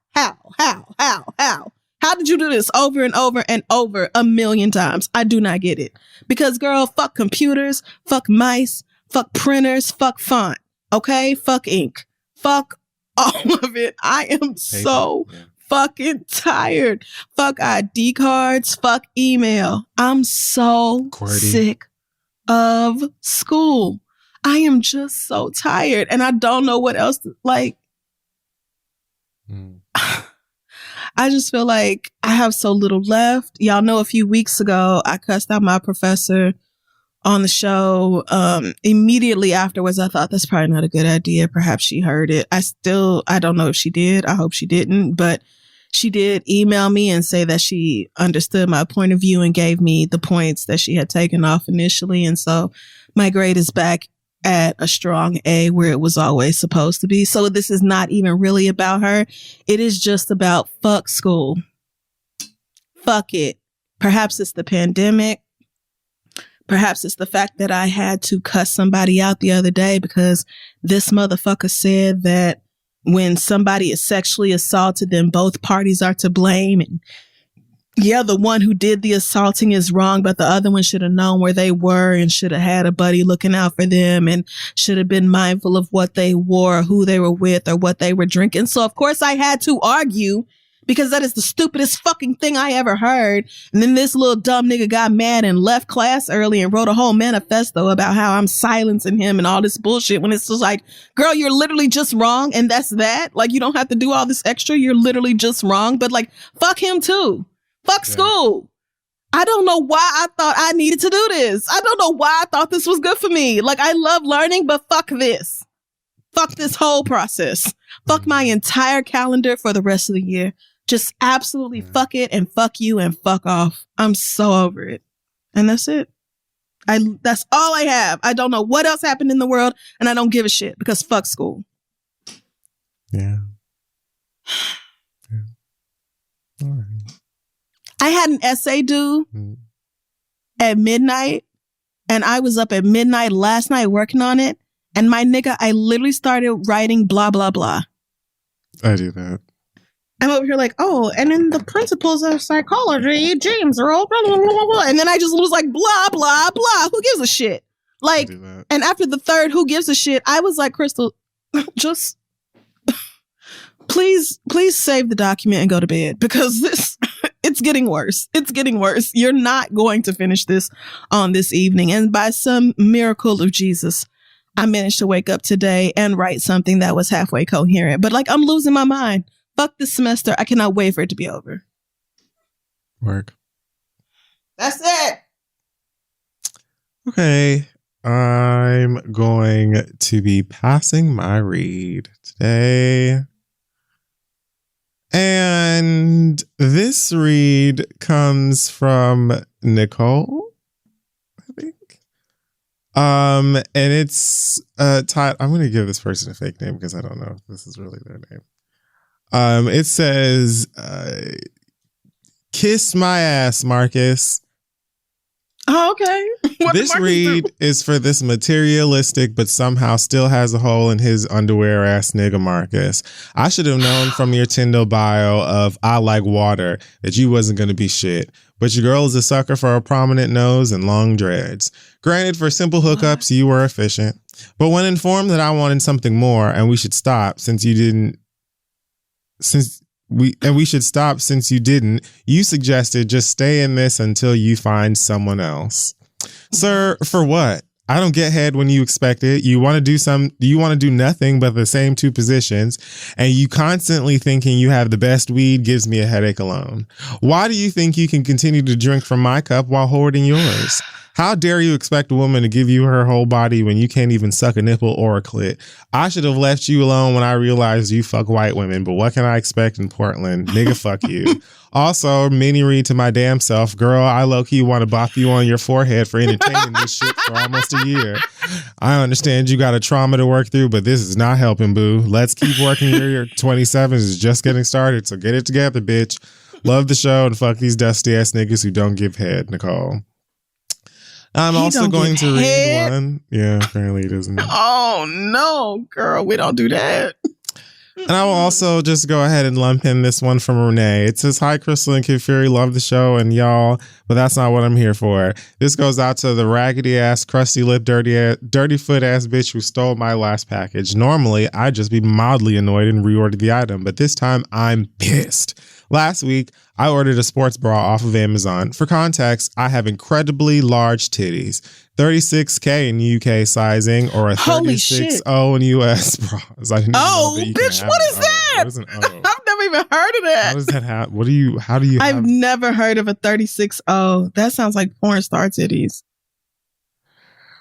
How did you do this over and over and over 1,000,000 times? I do not get it. Because, girl, fuck computers, fuck mice, fuck printers, fuck font, okay? Fuck ink, fuck all of it. I am so fucking tired. Fuck ID cards, fuck email. I'm so sick of school. I am just so tired, and I don't know what else to, like. I just feel like I have so little left. Y'all know a few weeks ago, I cussed out my professor on the show. Immediately afterwards, I thought that's probably not a good idea. Perhaps she heard it. I don't know if she did. I hope she didn't. But she did email me and say that she understood my point of view and gave me the points that she had taken off initially. And so my grade is back at a strong A where it was always supposed to be. So this is not even really about her. It is just about fuck school. Fuck it. Perhaps it's the pandemic. Perhaps it's the fact that I had to cuss somebody out the other day because this motherfucker said that when somebody is sexually assaulted, then both parties are to blame. And yeah, the one who did the assaulting is wrong, but the other one should have known where they were and should have had a buddy looking out for them and should have been mindful of what they wore, who they were with, or what they were drinking. So, of course, I had to argue because that is the stupidest fucking thing I ever heard. And then this little dumb nigga got mad and left class early and wrote a whole manifesto about how I'm silencing him and all this bullshit when it's just like, girl, you're literally just wrong. And that's that. Like, you don't have to do all this extra. You're literally just wrong. But like, fuck him too. Fuck school. I don't know why I thought I needed to do this. I don't know why I thought this was good for me. Like, I love learning, but fuck this. Fuck this whole process. Fuck my entire calendar for the rest of the year. Just absolutely fuck it and fuck you and fuck off. I'm so over it. And that's it. That's all I have. I don't know what else happened in the world, and I don't give a shit because fuck school. Yeah. All right. I had an essay due at midnight, and I was up at midnight last night working on it. And my nigga, I literally started writing blah, blah, blah. I do that. I'm over here like, oh, and in the principles of psychology, James are all blah, blah, blah, blah. And then I just was like, blah, blah, blah. Who gives a shit? Like, and after the third, who gives a shit? I was like, Crystal, just please save the document and go to bed because it's getting worse. It's getting worse. You're not going to finish this on this evening. And by some miracle of Jesus, I managed to wake up today and write something that was halfway coherent. But like, I'm losing my mind. Fuck this semester. I cannot wait for it to be over. Work. That's it. Okay. I'm going to be passing my read today. And this read comes from Nicole, I think. And it's titled, I'm going to give this person a fake name because I don't know if this is really their name. It says, kiss my ass, Marcus. Oh, okay. This read is for this materialistic but somehow still has a hole in his underwear ass nigga Marcus. I should have known from your Tinder bio of I like water that you wasn't going to be shit. But your girl is a sucker for a prominent nose and long dreads. Granted, for simple hookups, you were efficient. But when informed that I wanted something more and we should stop since you didn't, you suggested just stay in this until you find someone else. Sir, for what? I don't get head when you expect it. You want to do nothing but the same two positions, and you constantly thinking you have the best weed gives me a headache alone. Why do you think you can continue to drink from my cup while hoarding yours? How dare you expect a woman to give you her whole body when you can't even suck a nipple or a clit? I should have left you alone when I realized you fuck white women, but what can I expect in Portland? Nigga, fuck you. Also, mini read to my damn self. Girl, I low-key want to bop you on your forehead for entertaining this shit for almost a year. I understand you got a trauma to work through, but this is not helping, boo. Let's keep working here. Your 27 is just getting started, so get it together, bitch. Love the show and fuck these dusty-ass niggas who don't give head, Nicole. I'm also going to read one. Yeah, apparently it isn't. Oh, no, girl. We don't do that. And I will also just go ahead and lump in this one from Renee. It says, hi, Crystal and Kid Fury. Love the show and y'all, but that's not what I'm here for. This goes out to the raggedy ass, crusty lip, dirty foot ass bitch who stole my last package. Normally, I'd just be mildly annoyed and reorder the item, but this time I'm pissed. Last week, I ordered a sports bra off of Amazon. For context, I have incredibly large titties. 36K in UK sizing or a 36O in US bras. I didn't know that you bitch, what is that? What is an O? I've never even heard of that. How does that happen? How do you I've never heard of a 36O. That sounds like porn star titties.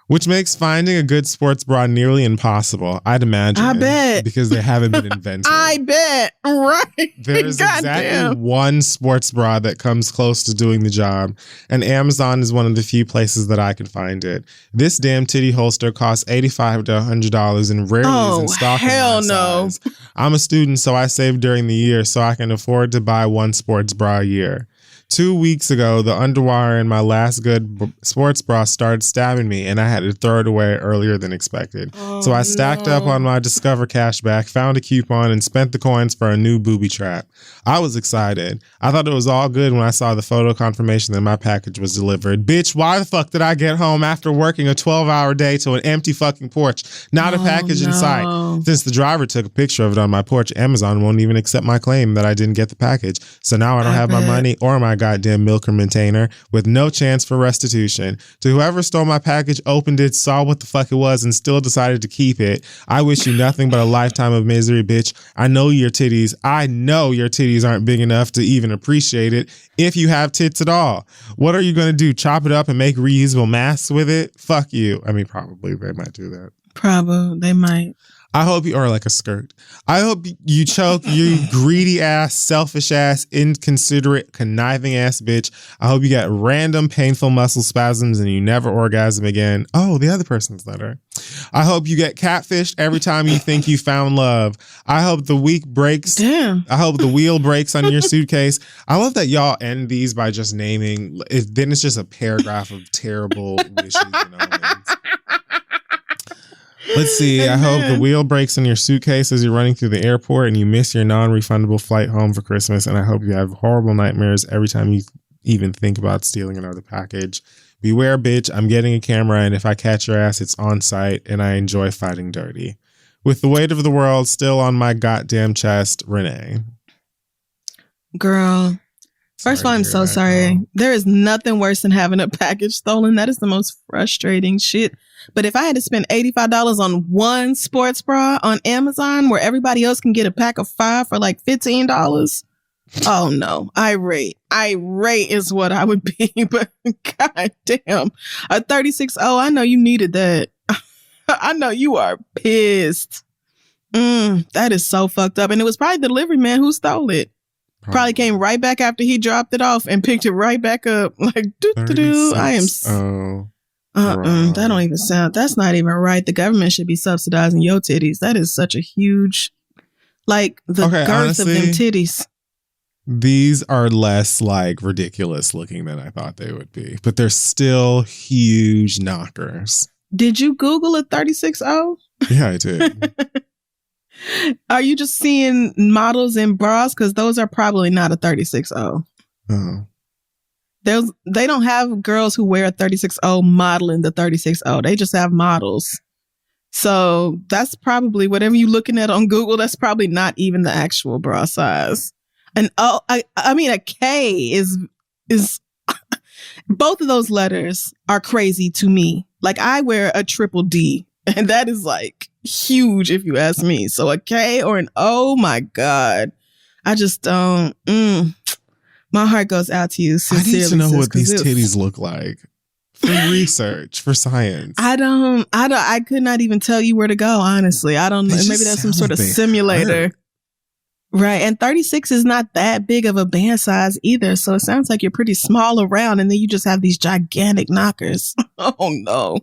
Which makes finding a good sports bra nearly impossible, I'd imagine. I bet. Because they haven't been invented. I bet. Right. There's exactly one sports bra that comes close to doing the job, and Amazon is one of the few places that I can find it. This damn titty holster costs $85 to $100 and rarely is in stock. Hell no. Size. I'm a student, so I save during the year so I can afford to buy one sports bra a year. 2 weeks ago, the underwire in my last good sports bra started stabbing me, and I had to throw it away earlier than expected. So I stacked up on my Discover cashback, found a coupon, and spent the coins for a new booby trap. I was excited. I thought it was all good when I saw the photo confirmation that my package was delivered. Bitch, why the fuck did I get home after working a 12-hour day to an empty fucking porch? Not a package in sight. Since the driver took a picture of it on my porch, Amazon won't even accept my claim that I didn't get the package. So now I don't have my money or my goddamn milk container with no chance for restitution. To whoever stole my package, opened it, saw what the fuck it was, and still decided to keep it, I wish you nothing but a lifetime of misery, bitch. I know your titties aren't big enough to even appreciate it if you have tits at all. What are you going to do? Chop it up and make reusable masks with it? Fuck you. I mean, probably they might do that. Probably they might. I hope you, or like a skirt. I hope you choke, you greedy ass, selfish ass, inconsiderate, conniving ass bitch. I hope you get random painful muscle spasms and you never orgasm again. Oh, the other person's letter. I hope you get catfished every time you think you found love. I hope the week breaks. Damn. I hope the wheel breaks on your suitcase. I love that y'all end these by just naming. Then it's just a paragraph of terrible wishes and omens. Let's see. I hope the wheel breaks in your suitcase as you're running through the airport and you miss your non-refundable flight home for Christmas. And I hope you have horrible nightmares every time you even think about stealing another package. Beware, bitch. I'm getting a camera, and if I catch your ass, it's on site, and I enjoy fighting dirty. With the weight of the world still on my goddamn chest, Renee. Girl. First of all, I'm so sorry. Girl. There is nothing worse than having a package stolen. That is the most frustrating shit. But if I had to spend $85 on one sports bra on Amazon where everybody else can get a pack of 5 for like $15, oh no, irate is what I would be. But goddamn, a 36O, I know you needed that. I know you are pissed. That is so fucked up. And it was probably the delivery man who stole it. Probably came right back after he dropped it off and picked it right back up. Like, doo-doo-doo. I am. That don't even sound. That's not even right. The government should be subsidizing your titties. That is such a huge, like the girth honestly, of them titties. These are less like ridiculous looking than I thought they would be, but they're still huge knockers. Did you Google a 36O? Yeah, I did. Are you just seeing models in bras? Because those are probably not a 36O. Oh. They don't have girls who wear a 36O modeling the 36O. They just have models. So that's probably whatever you're looking at on Google. That's probably not even the actual bra size. And I mean a K is both of those letters are crazy to me. Like I wear a triple D, and that is like huge if you ask me. So a K or an O, my God, I just don't. My heart goes out to you. Sincerely, I need to know what these titties look like for research, for science. I could not even tell you where to go. Honestly, I don't know. Maybe that's some sort of simulator. Right. And 36 is not that big of a band size either. So it sounds like you're pretty small around and then you just have these gigantic knockers. Oh no.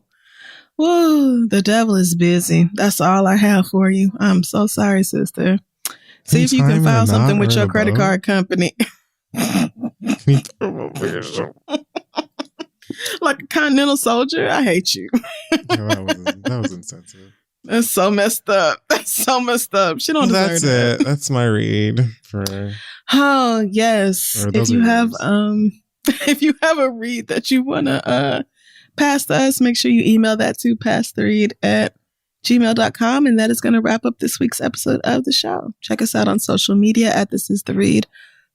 Whoa, the devil is busy. That's all I have for you. I'm so sorry, sister. See if you can file something with your credit card company. Like a continental soldier. I hate you. That was insensitive. That's so messed up. That's so messed up. She don't deserve that. That's it. That's my read for. Oh yes. If you have a read that you wanna pass to us, make sure you email that to passtheread@gmail.com, and that is gonna wrap up this week's episode of the show. Check us out on social media at This Is The Read.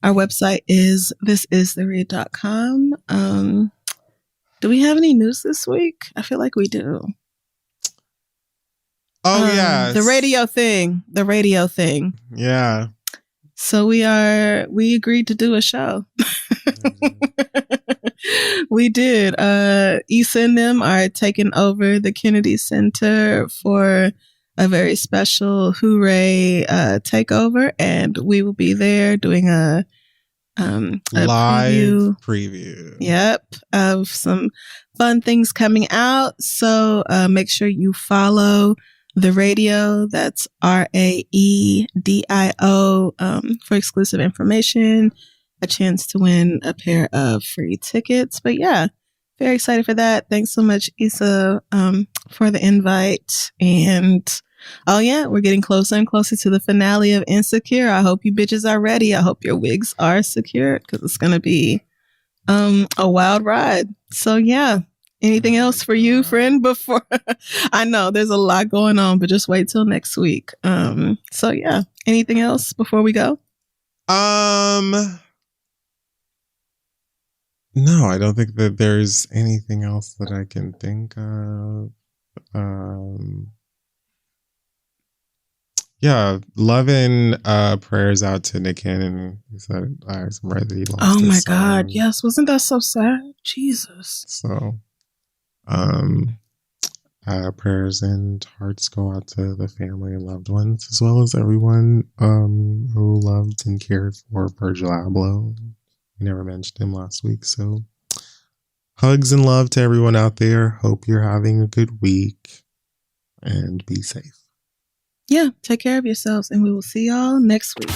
Our website is thisistheread.com. Do we have any news this week? I feel like we do. Oh, yes. The radio thing. Yeah. So we agreed to do a show. We did. Issa and them are taking over the Kennedy Center for a very special hooray takeover, and we will be there doing a live preview. Yep, of some fun things coming out. So make sure you follow the radio. That's RAEDIO for exclusive information, a chance to win a pair of free tickets. But yeah, very excited for that. Thanks so much, Issa, for the invite. And oh yeah, we're getting closer and closer to the finale of Insecure. I hope you bitches are ready. I hope your wigs are secured because it's going to be a wild ride. So yeah. Anything else for you, friend? Before I know there's a lot going on, but just wait till next week. So yeah. Anything else before we go? No, I don't think that there's anything else that I can think of. Yeah, love and prayers out to Nick Cannon. He said, I'm right that he lost Oh my his God. son. Yes. Wasn't that so sad? Jesus. So, prayers and hearts go out to the family and loved ones, as well as everyone who loved and cared for Virgil Abloh. We never mentioned him last week, so hugs and love to everyone out there. Hope you're having a good week and be safe. Yeah, take care of yourselves, and we will see y'all next week.